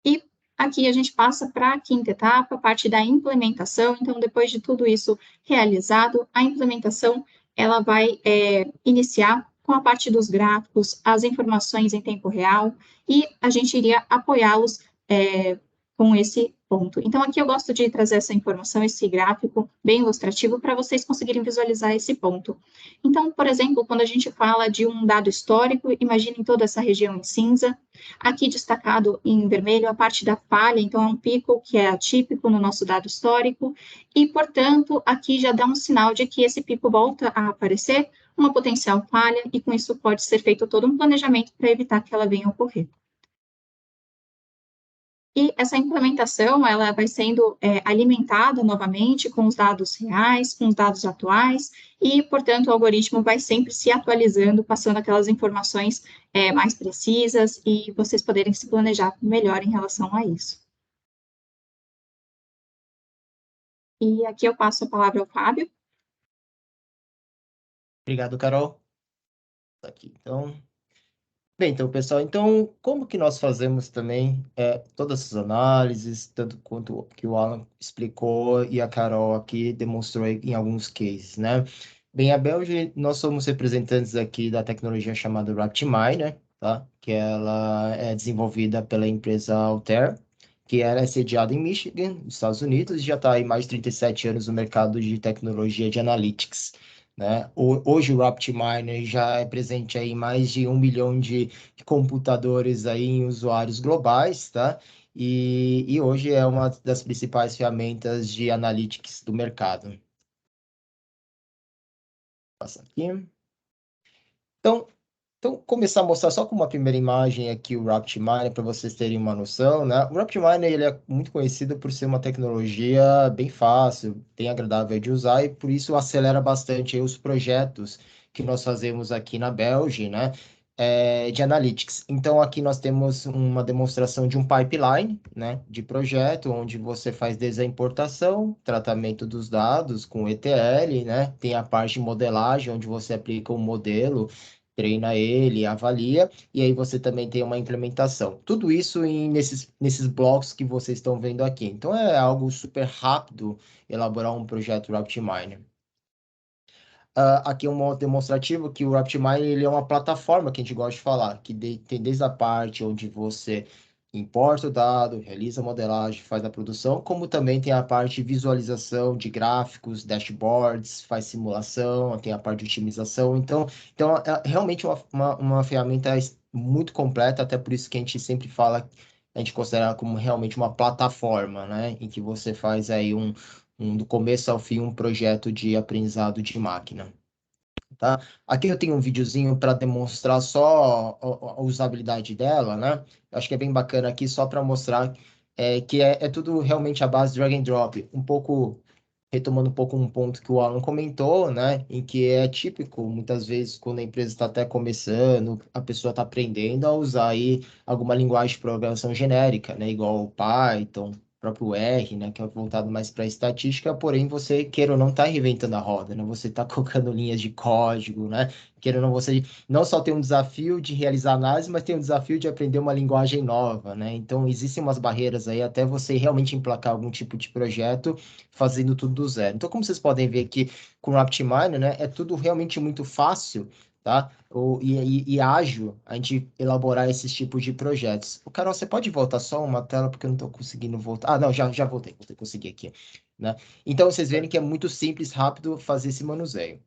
E aqui a gente passa para a quinta etapa, a parte da implementação. Então, depois de tudo isso realizado, a implementação ela vai iniciar com a parte dos gráficos, as informações em tempo real, e a gente iria apoiá-los com esse ponto. Então, aqui eu gosto de trazer essa informação, esse gráfico bem ilustrativo, para vocês conseguirem visualizar esse ponto. Então, por exemplo, quando a gente fala de um dado histórico, imaginem toda essa região em cinza, aqui destacado em vermelho a parte da falha, então é um pico que é atípico no nosso dado histórico, e, portanto, aqui já dá um sinal de que esse pico volta a aparecer, uma potencial falha, e com isso pode ser feito todo um planejamento para evitar que ela venha a ocorrer. E essa implementação, ela vai sendo alimentada novamente com os dados reais, com os dados atuais, e, portanto, o algoritmo vai sempre se atualizando, passando aquelas informações mais precisas, e vocês poderem se planejar melhor em relação a isso. E aqui eu passo a palavra ao Fábio. Obrigado, Carol. Tá aqui, então. Bem, então, pessoal, então, como que nós fazemos também todas essas análises, tanto quanto o que o Alan explicou e a Carol aqui demonstrou em alguns cases, né? Bem, a Belge, nós somos representantes aqui da tecnologia chamada RapidMiner, tá? Que ela é desenvolvida pela empresa Altair, que ela é sediada em Michigan, nos Estados Unidos, e já está há mais de 37 anos no mercado de tecnologia de analytics. Né? Hoje o RapidMiner já é presente aí em mais de 1 milhão de computadores aí em usuários globais, tá? E hoje é uma das principais ferramentas de analytics do mercado. Passa aqui. Então, começar a mostrar só com uma primeira imagem aqui o RapidMiner, para vocês terem uma noção, né? O RapidMiner, ele é muito conhecido por ser uma tecnologia bem fácil, bem agradável de usar, e por isso acelera bastante aí os projetos que nós fazemos aqui na Belge, né? De Analytics. Então, aqui nós temos uma demonstração de um pipeline, né? De projeto, onde você faz desde a importação, tratamento dos dados com ETL, né? Tem a parte de modelagem, onde você aplica um modelo, treina ele, avalia, e aí você também tem uma implementação. Tudo isso nesses blocos que vocês estão vendo aqui. Então, é algo super rápido elaborar um projeto RapidMiner. Aqui é um demonstrativo que o RapidMiner ele é uma plataforma que a gente gosta de falar, que tem desde a parte onde você importa o dado, realiza a modelagem, faz a produção, como também tem a parte de visualização de gráficos, dashboards, faz simulação, tem a parte de otimização. Então é realmente uma ferramenta muito completa, até por isso que a gente sempre fala, a gente considera como realmente uma plataforma, né? Em que você faz aí do começo ao fim, um projeto de aprendizado de máquina. Tá? Aqui eu tenho um videozinho para demonstrar só a usabilidade dela, né? Eu acho que é bem bacana aqui, só para mostrar que é tudo realmente a base drag and drop. Um pouco, retomando um pouco um ponto que o Alan comentou, né? Em que é típico, muitas vezes, quando a empresa está até começando, a pessoa está aprendendo a usar aí alguma linguagem de programação genérica, né? Igual o Python, próprio R, né, que é voltado mais para estatística, porém você, queira ou não, está reinventando a roda, né? Você está colocando linhas de código, né? Queira ou não, você não só tem um desafio de realizar análise, mas tem um desafio de aprender uma linguagem nova, né? Então, existem umas barreiras aí até você realmente emplacar algum tipo de projeto fazendo tudo do zero. Então, como vocês podem ver aqui com o RapidMiner, né, é tudo realmente muito fácil, tá? E ágil a gente elaborar esses tipos de projetos. O Carol, você pode voltar só uma tela, porque eu não estou conseguindo voltar. Ah, não, já voltei, consegui aqui, né? Então, vocês verem que é muito simples, rápido fazer esse manuseio.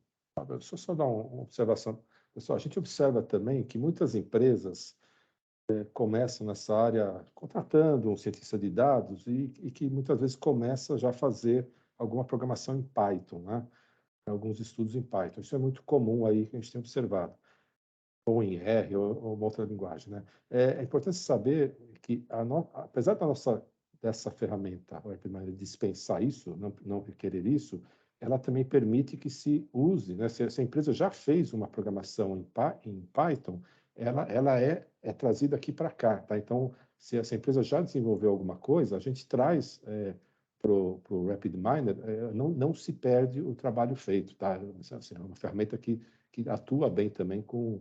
Deixa eu só dar uma observação. Pessoal, a gente observa também que muitas empresas começam nessa área contratando um cientista de dados e que muitas vezes começa já a fazer alguma programação em Python, né? Alguns estudos em Python. Isso é muito comum aí que a gente tem observado. Ou em R, ou uma outra linguagem, né? É importante saber que, apesar dessa ferramenta, o RapidMiner, dispensar isso, não requerer isso, ela também permite que se use, né? Se a empresa já fez uma programação em Python, ela é trazida aqui para cá, tá? Então, se essa empresa já desenvolveu alguma coisa, a gente traz para o RapidMiner, não se perde o trabalho feito, tá? Assim, é uma ferramenta que atua bem também com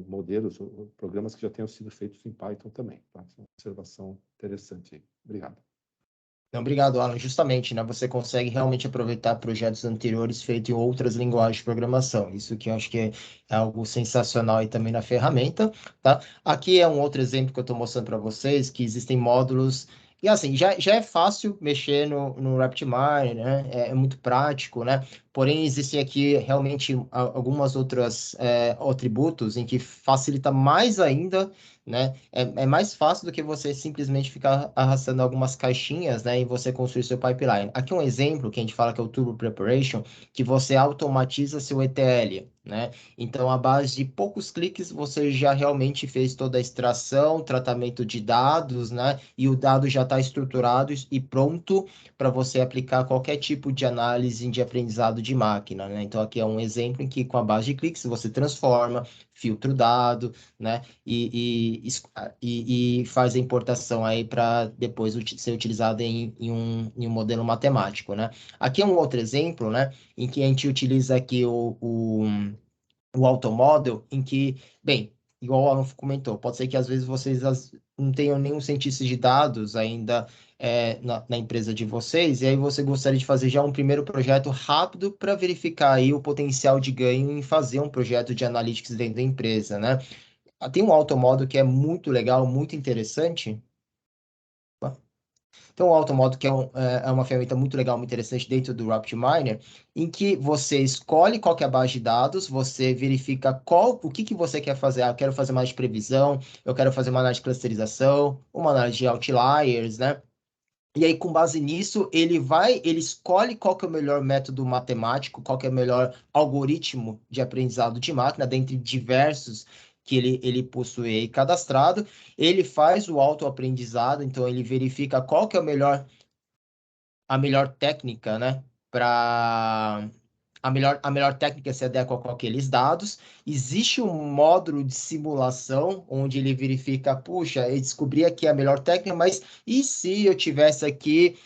modelos, programas que já tenham sido feitos em Python também. Tá? Essa é uma observação interessante aí. Obrigado. Não, obrigado, Alan. Justamente, né? Você consegue realmente aproveitar projetos anteriores feitos em outras linguagens de programação. Isso que eu acho que é algo sensacional aí também na ferramenta, tá? Aqui é um outro exemplo que eu estou mostrando para vocês, que existem módulos. E assim, já é fácil mexer no RapidMiner, né? É muito prático, né? Porém, existem aqui realmente algumas outras atributos em que facilita mais ainda, né? É mais fácil do que você simplesmente ficar arrastando algumas caixinhas, né? E você construir seu pipeline. Aqui um exemplo que a gente fala que é o Turbo Preparation, que você automatiza seu ETL, né? Então, à base de poucos cliques, você já realmente fez toda a extração, tratamento de dados, né? E o dado já está estruturado e pronto para você aplicar qualquer tipo de análise de aprendizado de máquina, né? Então, aqui é um exemplo em que, com a base de cliques, você transforma, filtra o dado, né? E faz a importação aí para depois ser utilizado em um modelo matemático, né? Aqui é um outro exemplo, né? Em que a gente utiliza aqui o automodel, em que, bem, igual o Alan comentou, pode ser que às vezes vocês não tenham nenhum cientista de dados ainda na empresa de vocês, e aí você gostaria de fazer já um primeiro projeto rápido para verificar aí o potencial de ganho em fazer um projeto de analytics dentro da empresa, né? Tem um automodo que é muito legal, muito interessante. Então, o automodo que é uma ferramenta muito legal, muito interessante dentro do RapidMiner, em que você escolhe qual que é a base de dados, você verifica o que você quer fazer. Ah, eu quero fazer mais de previsão, eu quero fazer uma análise de clusterização, uma análise de outliers, né? E aí, com base nisso, ele escolhe qual que é o melhor método matemático, qual que é o melhor algoritmo de aprendizado de máquina, dentre diversos que ele possui aí cadastrado. Ele faz o autoaprendizado, então ele verifica qual que é a melhor técnica, né, para a melhor técnica se adequa com aqueles dados. Existe um módulo de simulação onde ele verifica, puxa, eu descobri aqui a melhor técnica, mas e se eu tivesse aqui,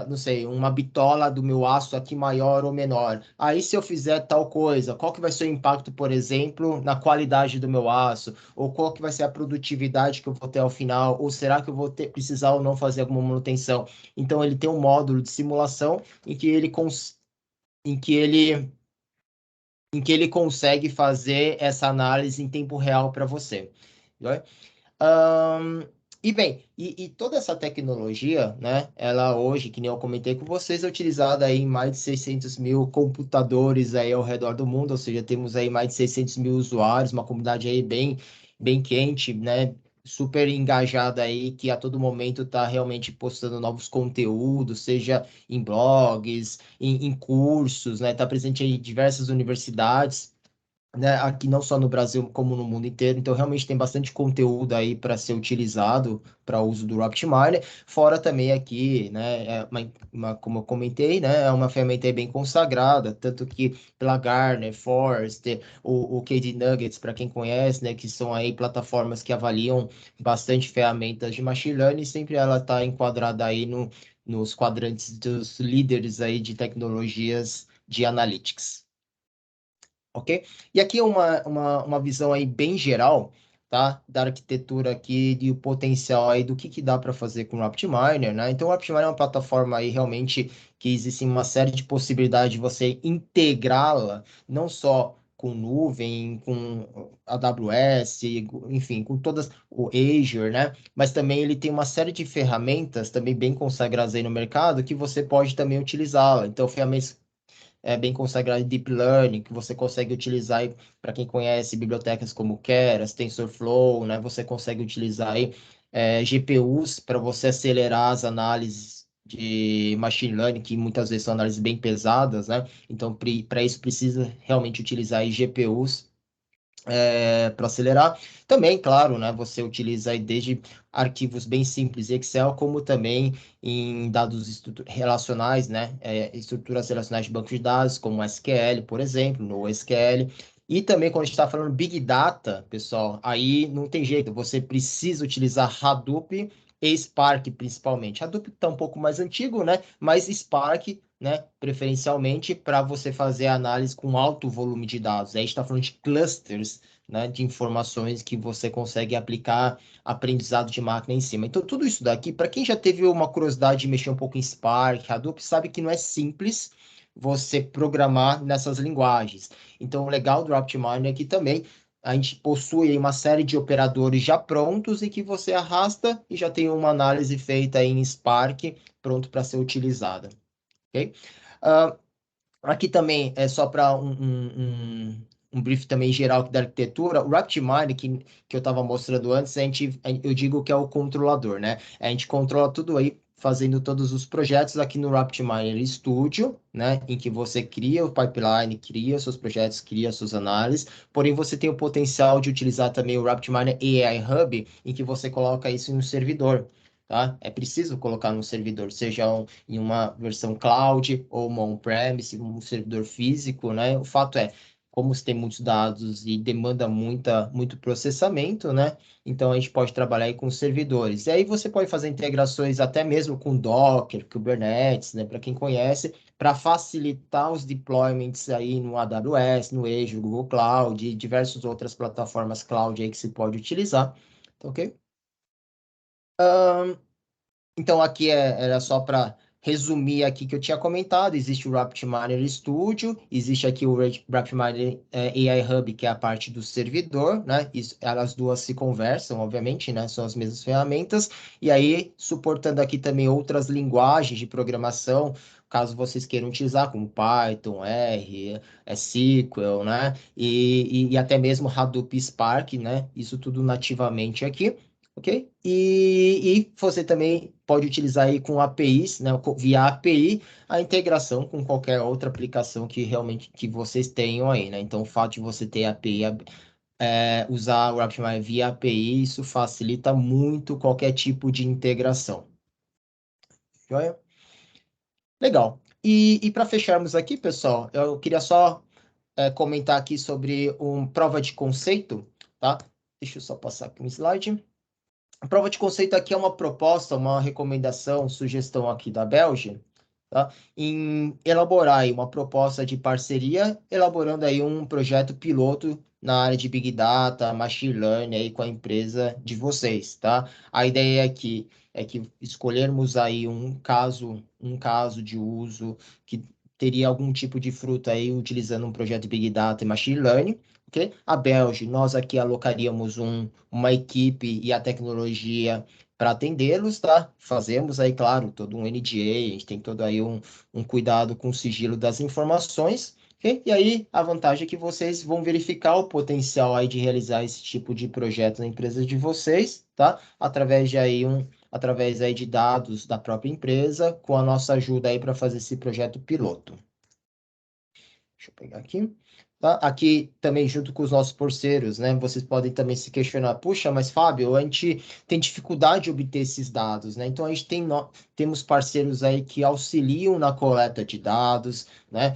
não sei, uma bitola do meu aço aqui maior ou menor? Aí se eu fizer tal coisa, qual que vai ser o impacto, por exemplo, na qualidade do meu aço? Ou qual que vai ser a produtividade que eu vou ter ao final? Ou será que eu vou precisar ou não fazer alguma manutenção? Então ele tem um módulo de simulação em que em que ele, em que ele consegue fazer essa análise em tempo real para você. Né? E bem, toda essa tecnologia, né, ela hoje, que nem eu comentei com vocês, é utilizada aí em mais de 600 mil computadores aí ao redor do mundo, ou seja, temos aí mais de 600 mil usuários, uma comunidade aí bem quente, né, super engajada aí, que a todo momento está realmente postando novos conteúdos, seja em blogs, em cursos, né, está presente aí em diversas universidades, né, aqui não só no Brasil como no mundo inteiro, então realmente tem bastante conteúdo aí para ser utilizado para uso do RapidMiner, fora também aqui, né, como eu comentei, né, é uma ferramenta aí bem consagrada, tanto que pela Gartner, Forrester, o KD Nuggets, para quem conhece, né, que são aí plataformas que avaliam bastante ferramentas de machine learning, sempre ela está enquadrada aí nos quadrantes dos líderes aí de tecnologias de analytics. Ok? E aqui uma visão aí bem geral, tá? Da arquitetura aqui e o potencial aí do que dá para fazer com o RapidMiner, né? Então, o RapidMiner é uma plataforma aí realmente que existe uma série de possibilidades de você integrá-la, não só com nuvem, com AWS, enfim, com todas, o Azure, né? Mas também ele tem uma série de ferramentas também bem consagradas aí no mercado que você pode também utilizá-la. Então, ferramentas bem consagrado em Deep Learning, que você consegue utilizar, para quem conhece, bibliotecas como Keras, TensorFlow, né? Você consegue utilizar aí, GPUs para você acelerar as análises de machine learning, que muitas vezes são análises bem pesadas, né? Então, para isso precisa realmente utilizar aí GPUs para acelerar. Também, claro, né, você utiliza aí desde arquivos bem simples em Excel, como também em dados relacionais, né, estruturas relacionais de banco de dados, como SQL, por exemplo, no SQL. E também, quando a gente está falando Big Data, pessoal, aí não tem jeito, você precisa utilizar Hadoop e Spark, principalmente. Hadoop está um pouco mais antigo, né, mas Spark, né, preferencialmente para você fazer análise com alto volume de dados. Aí a gente está falando de clusters, né, de informações que você consegue aplicar aprendizado de máquina em cima. Então, tudo isso daqui, para quem já teve uma curiosidade de mexer um pouco em Spark, Hadoop, sabe que não é simples você programar nessas linguagens. Então, o legal do RapidMiner é que também a gente possui aí uma série de operadores já prontos e que você arrasta e já tem uma análise feita em Spark pronto para ser utilizada. Ok? Aqui também é só para um brief também geral da arquitetura. O RapidMiner, que eu estava mostrando antes, eu digo que é o controlador, né? A gente controla tudo aí, fazendo todos os projetos aqui no RapidMiner Studio, né? Em que você cria o pipeline, cria seus projetos, cria suas análises. Porém, você tem o potencial de utilizar também o RapidMiner AI Hub, em que você coloca isso no servidor. Tá? É preciso colocar no servidor, seja em uma versão cloud ou uma on-premise, um servidor físico, né? O fato é, como você tem muitos dados e demanda muito processamento, né? Então, a gente pode trabalhar aí com servidores. E aí você pode fazer integrações até mesmo com Docker, Kubernetes, né? Para quem conhece, para facilitar os deployments aí no AWS, no Azure, Google Cloud e diversas outras plataformas cloud aí que se pode utilizar. Tá, ok? Então, aqui era só para resumir aqui que eu tinha comentado. Existe o RapidMiner Studio, existe aqui o RapidMiner AI Hub, que é a parte do servidor, né? Elas duas se conversam, obviamente, né? São as mesmas ferramentas. E aí, suportando aqui também outras linguagens de programação, caso vocês queiram utilizar, como Python, R, SQL, né? E até mesmo Hadoop e Spark, né? Isso tudo nativamente aqui. Ok? E você também pode utilizar aí com APIs, né, via API, a integração com qualquer outra aplicação que realmente que vocês tenham aí, né? Então, o fato de você ter API, usar o RapidMiner via API, isso facilita muito qualquer tipo de integração. Joia? Legal. E para fecharmos aqui, pessoal, eu queria só comentar aqui sobre uma prova de conceito, tá? Deixa eu só passar aqui um slide. A prova de conceito aqui é uma proposta, uma recomendação, sugestão aqui da Belge, tá? Em elaborar aí uma proposta de parceria, elaborando aí um projeto piloto na área de Big Data, Machine Learning aí com a empresa de vocês, tá? A ideia aqui é que escolhermos aí um caso de uso que teria algum tipo de fruto aí utilizando um projeto de Big Data e Machine Learning, ok? A Belge, nós aqui alocaríamos uma equipe e a tecnologia para atendê-los, tá? Fazemos aí, claro, todo um NDA, a gente tem todo aí um cuidado com o sigilo das informações, ok? E aí, a vantagem é que vocês vão verificar o potencial aí de realizar esse tipo de projeto na empresa de vocês, tá? Através de dados da própria empresa, com a nossa ajuda aí para fazer esse projeto piloto. Deixa eu pegar aqui. Tá? Aqui também junto com os nossos parceiros, né? Vocês podem também se questionar, puxa, mas Fábio, a gente tem dificuldade de obter esses dados, né? Então a gente temos parceiros aí que auxiliam na coleta de dados, né?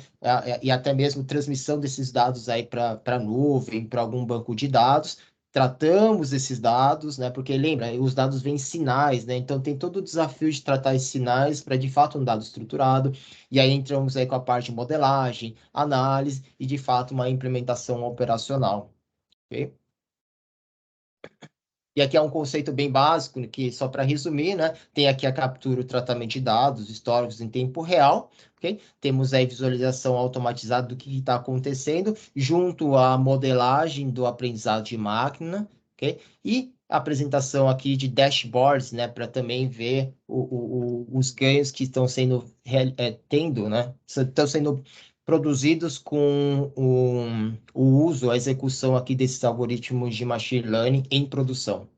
E até mesmo transmissão desses dados aí para a nuvem, para algum banco de dados. Tratamos esses dados, né? Porque lembra, os dados vêm em sinais, né? Então tem todo o desafio de tratar esses sinais para de fato um dado estruturado. E aí entramos aí com a parte de modelagem, análise e, de fato, uma implementação operacional. Okay? E aqui é um conceito bem básico, que só para resumir, né? Tem aqui a captura e o tratamento de dados históricos em tempo real, ok? Temos aí visualização automatizada do que está acontecendo, junto à modelagem do aprendizado de máquina, ok? E a apresentação aqui de dashboards, né? Para também ver os ganhos que estão sendo né? Estão sendo produzidos com o uso, a execução aqui desses algoritmos de machine learning em produção.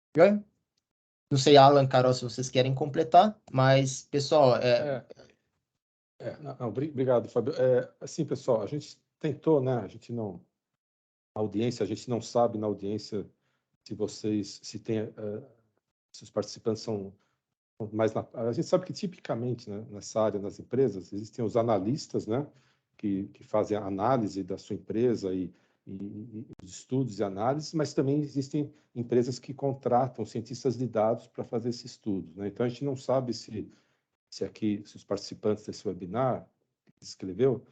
Okay? Não sei, Alan, Carol, se vocês querem completar, mas, pessoal, Não, obrigado, Fábio. Assim, pessoal, a gente tentou, né? A gente não sabe na audiência se tem, se os participantes são mais a gente sabe que tipicamente, né, nessa área nas empresas existem os analistas, né, que fazem a análise da sua empresa e os estudos e análises, mas também existem empresas que contratam cientistas de dados para fazer esse estudo, né? Então a gente não sabe se os participantes desse webinar que escreveu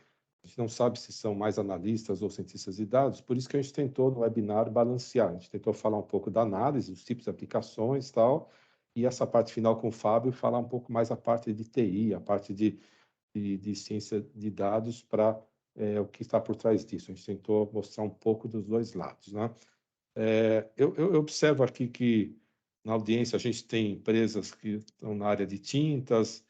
A gente não sabe se são mais analistas ou cientistas de dados, por isso que a gente tentou, no webinar, balancear. A gente tentou falar um pouco da análise, os tipos de aplicações e tal, e essa parte final com o Fábio, falar um pouco mais a parte de TI, a parte de ciência de dados para o que está por trás disso. A gente tentou mostrar um pouco dos dois lados, né? Eu observo aqui que na audiência a gente tem empresas que estão na área de tintas,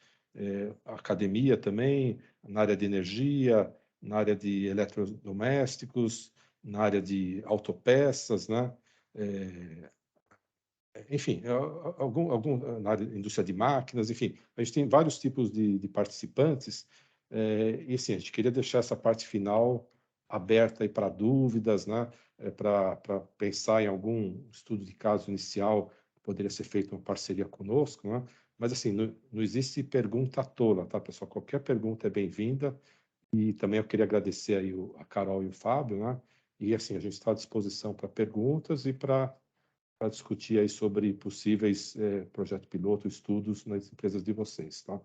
academia também, na área de energia, na área de eletrodomésticos, na área de autopeças, né? Enfim, na área de indústria de máquinas, enfim, a gente tem vários tipos de participantes, e assim, a gente queria deixar essa parte final aberta aí para dúvidas, né? Para pensar em algum estudo de caso inicial, poderia ser feito uma parceria conosco, né? Mas assim, não existe pergunta tola, tá, pessoal? Qualquer pergunta é bem-vinda, e também eu queria agradecer aí a Carol e o Fábio, né? E assim, a gente está à disposição para perguntas e para discutir aí sobre possíveis projeto piloto, estudos nas empresas de vocês, tá? A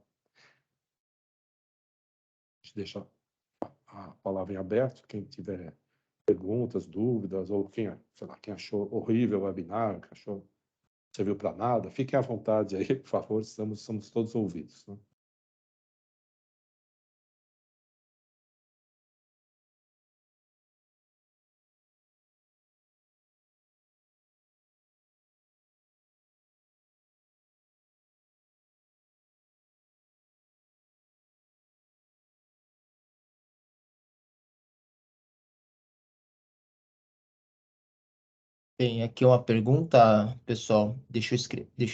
gente deixa a palavra em aberto, quem tiver perguntas, dúvidas, ou quem, sei lá, quem achou horrível o webinar, que achou que não serviu para nada, fiquem à vontade aí, por favor, somos todos ouvidos, né? Tem aqui uma pergunta, pessoal. Deixa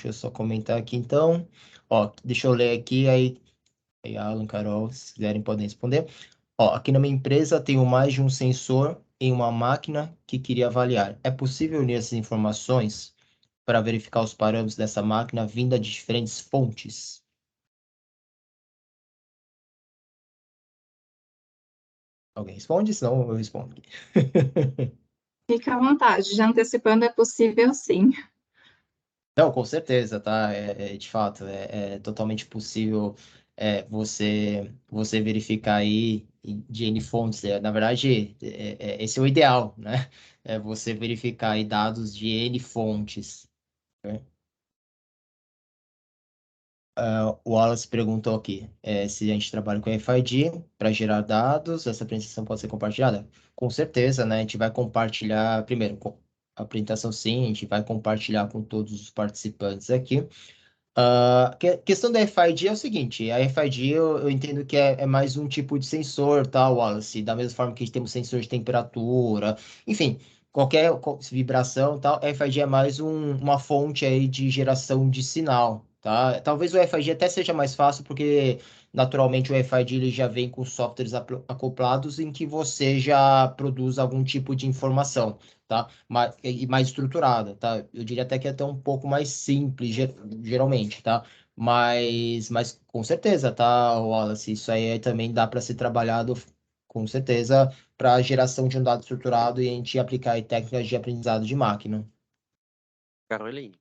eu só comentar aqui, então. Ó, deixa eu ler aqui, aí Alan, Carol, se quiserem podem responder. Ó, aqui na minha empresa tenho mais de um sensor em uma máquina que queria avaliar. É possível unir essas informações para verificar os parâmetros dessa máquina vinda de diferentes fontes? Alguém responde? Senão eu respondo aqui. Fica à vontade, já antecipando, é possível sim. Não, com certeza, tá? De fato, é totalmente possível você verificar aí de N fontes. Na verdade, esse é o ideal, né? É você verificar aí dados de N fontes, né? O Wallace perguntou aqui se a gente trabalha com RFID para gerar dados, essa apresentação pode ser compartilhada? Com certeza, né? A gente vai compartilhar, primeiro, a apresentação sim, a gente vai compartilhar com todos os participantes aqui. Questão da RFID é o seguinte, a RFID eu entendo que é mais um tipo de sensor, tá, Wallace? Da mesma forma que a gente tem um sensor de temperatura, enfim, qualquer vibração, tal, RFID é mais uma fonte aí de geração de sinal, tá? Talvez o RFID até seja mais fácil porque naturalmente o RFID ele já vem com softwares acoplados em que você já produz algum tipo de informação, tá? Mais estruturada, tá? Eu diria até que é até um pouco mais simples, geralmente, tá? Mas com certeza, tá, Wallace? Isso aí também dá para ser trabalhado, com certeza, para geração de um dado estruturado e a gente aplicar aí técnicas de aprendizado de máquina. Caroline,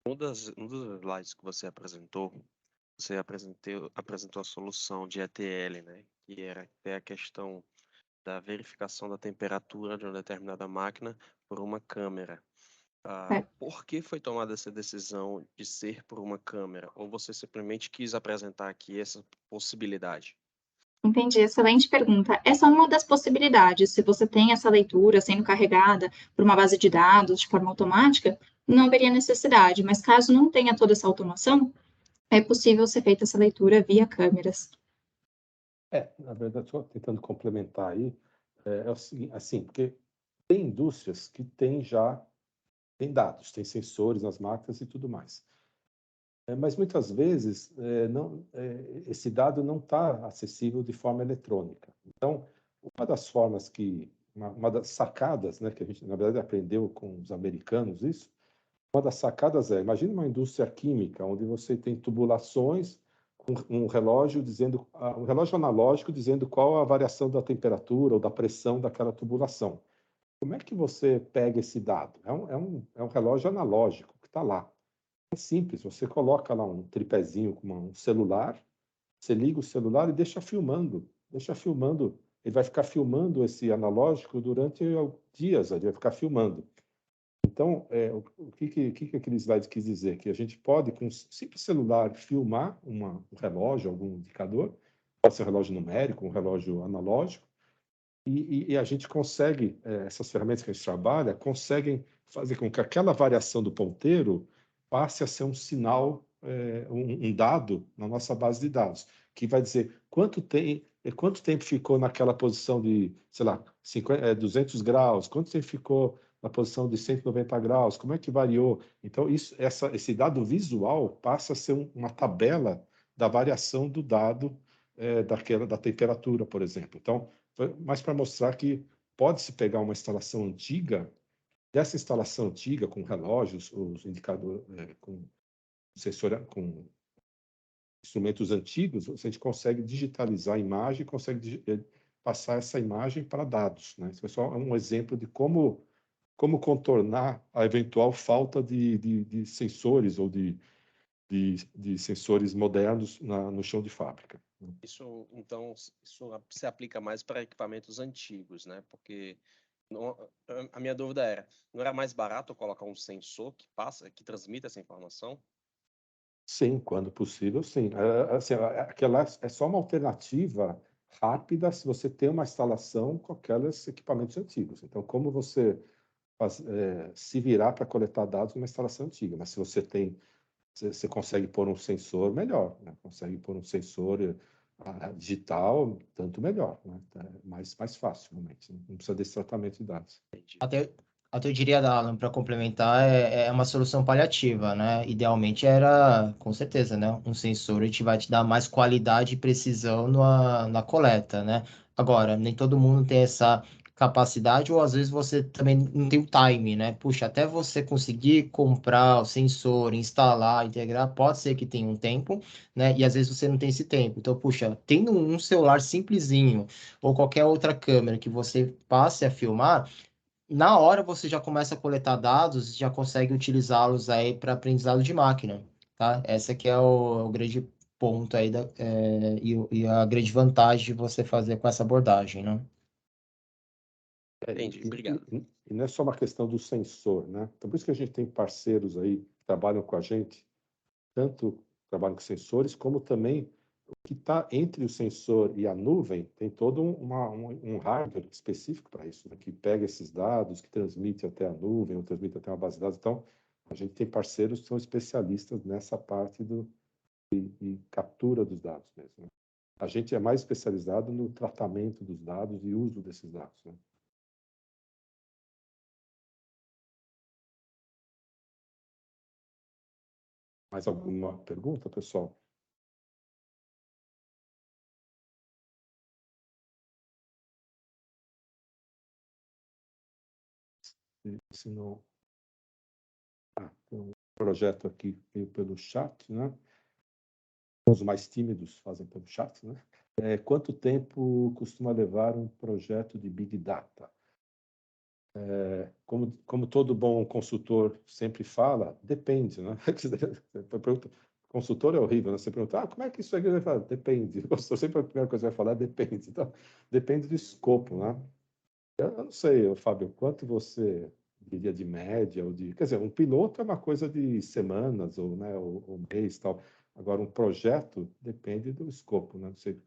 um dos slides que você apresentou a solução de ETL, né? Que era até a questão da verificação da temperatura de uma determinada máquina por uma câmera. Por que foi tomada essa decisão de ser por uma câmera? Ou você simplesmente quis apresentar aqui essa possibilidade? Entendi, excelente pergunta. Essa é uma das possibilidades. Se você tem essa leitura sendo carregada por uma base de dados de forma automática, não haveria necessidade, mas caso não tenha toda essa automação, é possível ser feita essa leitura via câmeras. Na verdade, só tentando complementar aí, é o seguinte, assim, porque tem indústrias que tem dados, tem sensores nas máquinas e tudo mais. Mas muitas vezes esse dado não está acessível de forma eletrônica. Então, uma das sacadas, né, que a gente, na verdade, aprendeu com os americanos isso, uma das sacadas imagine uma indústria química, onde você tem tubulações com um relógio um relógio analógico dizendo qual a variação da temperatura ou da pressão daquela tubulação. Como é que você pega esse dado? É um relógio analógico que está lá. É simples, você coloca lá um tripézinho com um celular, Você liga o celular e deixa filmando. Ele vai ficar filmando esse analógico durante dias, ele vai ficar filmando. Então, o que aquele slide quis dizer? Que a gente pode, com um simples celular, filmar um relógio, algum indicador, pode ser um relógio numérico, um relógio analógico, e a gente consegue, essas ferramentas que a gente trabalha, conseguem fazer com que aquela variação do ponteiro passe a ser um sinal, um dado na nossa base de dados, que vai dizer quanto tempo ficou naquela posição de, sei lá, 200 graus, quanto tempo ficou na posição de 190 graus, como é que variou? Então, esse dado visual passa a ser uma tabela da variação do dado da temperatura, por exemplo. Então, mas para mostrar que pode-se pegar uma instalação antiga, dessa instalação antiga, com relógios, os indicadores, com instrumentos antigos, a gente consegue digitalizar a imagem, consegue passar essa imagem para dados, né? Isso é só um exemplo de como contornar a eventual falta de sensores ou de sensores modernos no chão de fábrica. Isso, então, isso se aplica mais para equipamentos antigos, né? Porque a minha dúvida era, não era mais barato eu colocar um sensor que transmita essa informação? Sim, quando possível, sim. Assim, aquela é só uma alternativa rápida se você tem uma instalação com aqueles equipamentos antigos. Então, como você se virar para coletar dados numa instalação antiga, mas se você consegue pôr um sensor, melhor, né? Consegue pôr um sensor digital, tanto melhor, né? Mais fácil, realmente. Não precisa desse tratamento de dados. Até eu diria, Alan, para complementar, é uma solução paliativa, né? Idealmente era, com certeza, né? Um sensor, a gente vai te dar mais qualidade e precisão na coleta, né? Agora, nem todo mundo tem essa capacidade, ou às vezes você também não tem o time, né? Puxa, até você conseguir comprar o sensor, instalar, integrar, pode ser que tenha um tempo, né? E às vezes você não tem esse tempo. Então, puxa, tendo um celular simplesinho, ou qualquer outra câmera que você passe a filmar, na hora você já começa a coletar dados e já consegue utilizá-los aí para aprendizado de máquina, tá? Essa que é o grande ponto aí e a grande vantagem de você fazer com essa abordagem, né? Entendi, obrigado. E não é só uma questão do sensor, né? Então, por isso que a gente tem parceiros aí que trabalham com a gente, tanto trabalham com sensores, como também o que está entre o sensor e a nuvem, tem todo um hardware específico para isso, né? Que pega esses dados, que transmite até a nuvem, ou transmite até uma base de dados. Então, a gente tem parceiros que são especialistas nessa parte de captura dos dados mesmo, né? A gente é mais especializado no tratamento dos dados e uso desses dados, né? Mais alguma pergunta, pessoal? Se não... tem um projeto aqui veio pelo chat, né? Os mais tímidos fazem pelo chat, né? Quanto tempo costuma levar um projeto de Big Data? Como todo bom consultor sempre fala, depende, né? Consultor é horrível, né? Você pergunta, como é que isso é? Ele fala, depende. O consultor sempre a primeira coisa que vai falar, depende. Então, depende do escopo, né? Eu não sei, Fábio, quanto você diria de média, quer dizer, um piloto é uma coisa de semanas, ou, né, ou mês, tal. Agora, um projeto depende do escopo, né? Não sei.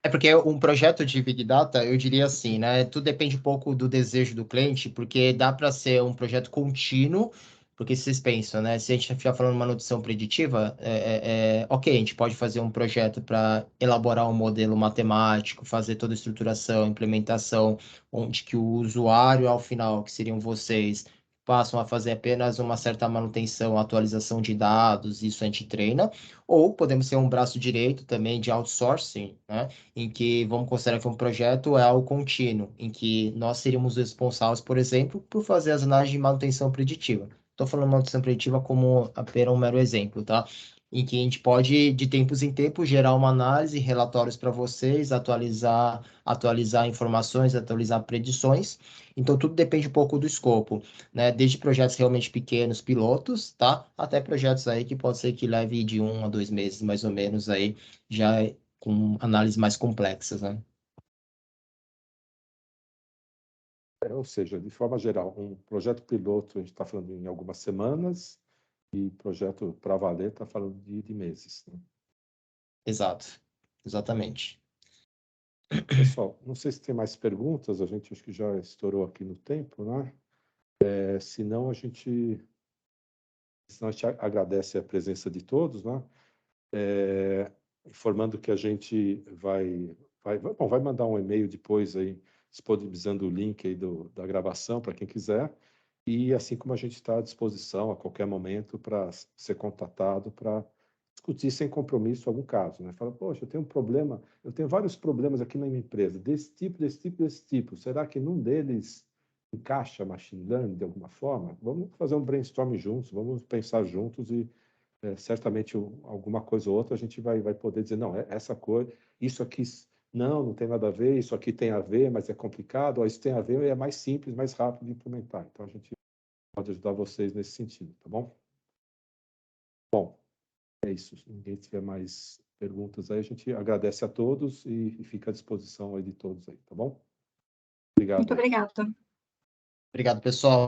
É porque um projeto de Big Data, eu diria assim, né? Tudo depende um pouco do desejo do cliente, porque dá para ser um projeto contínuo, porque vocês pensam, né? Se a gente estiver falando de uma nutrição preditiva, ok, a gente pode fazer um projeto para elaborar um modelo matemático, fazer toda a estruturação, implementação, onde que o usuário, ao final, que seriam vocês, passam a fazer apenas uma certa manutenção, atualização de dados, isso a gente treina, ou podemos ser um braço direito também de outsourcing, né? Em que vamos considerar que um projeto é algo contínuo, em que nós seríamos responsáveis, por exemplo, por fazer as análises de manutenção preditiva. Estou falando manutenção preditiva como apenas um mero exemplo, tá? Em que a gente pode, de tempos em tempos, gerar uma análise, relatórios para vocês, atualizar informações, atualizar predições. Então, tudo depende um pouco do escopo, né? Desde projetos realmente pequenos, pilotos, tá? Até projetos aí que pode ser que leve de 1 a 2 meses, mais ou menos, aí, já com análises mais complexas, né? Ou seja, de forma geral, um projeto piloto a gente está falando em algumas semanas e projeto para valer está falando de meses, né? Exato, exatamente. Pessoal, não sei se tem mais perguntas, a gente acho que já estourou aqui no tempo, né? Senão a gente agradece a presença de todos, né? Informando que a gente vai mandar um e-mail depois aí, disponibilizando o link aí da gravação para quem quiser, e assim como a gente está à disposição a qualquer momento para ser contatado para discutir sem compromisso algum caso, né? Fala, poxa, eu tenho um problema, eu tenho vários problemas aqui na minha empresa, desse tipo, desse tipo, desse tipo. Será que num deles encaixa machine learning de alguma forma? Vamos fazer um brainstorm juntos, vamos pensar juntos e certamente alguma coisa ou outra a gente vai poder dizer, não, essa coisa, isso aqui não tem nada a ver, isso aqui tem a ver, mas é complicado, ou isso tem a ver e é mais simples, mais rápido de implementar. Então a gente pode ajudar vocês nesse sentido, tá bom? Bom, é isso. Se ninguém tiver mais perguntas aí, a gente agradece a todos e fica à disposição aí de todos aí, tá bom? Obrigado. Muito obrigada. Obrigado, pessoal.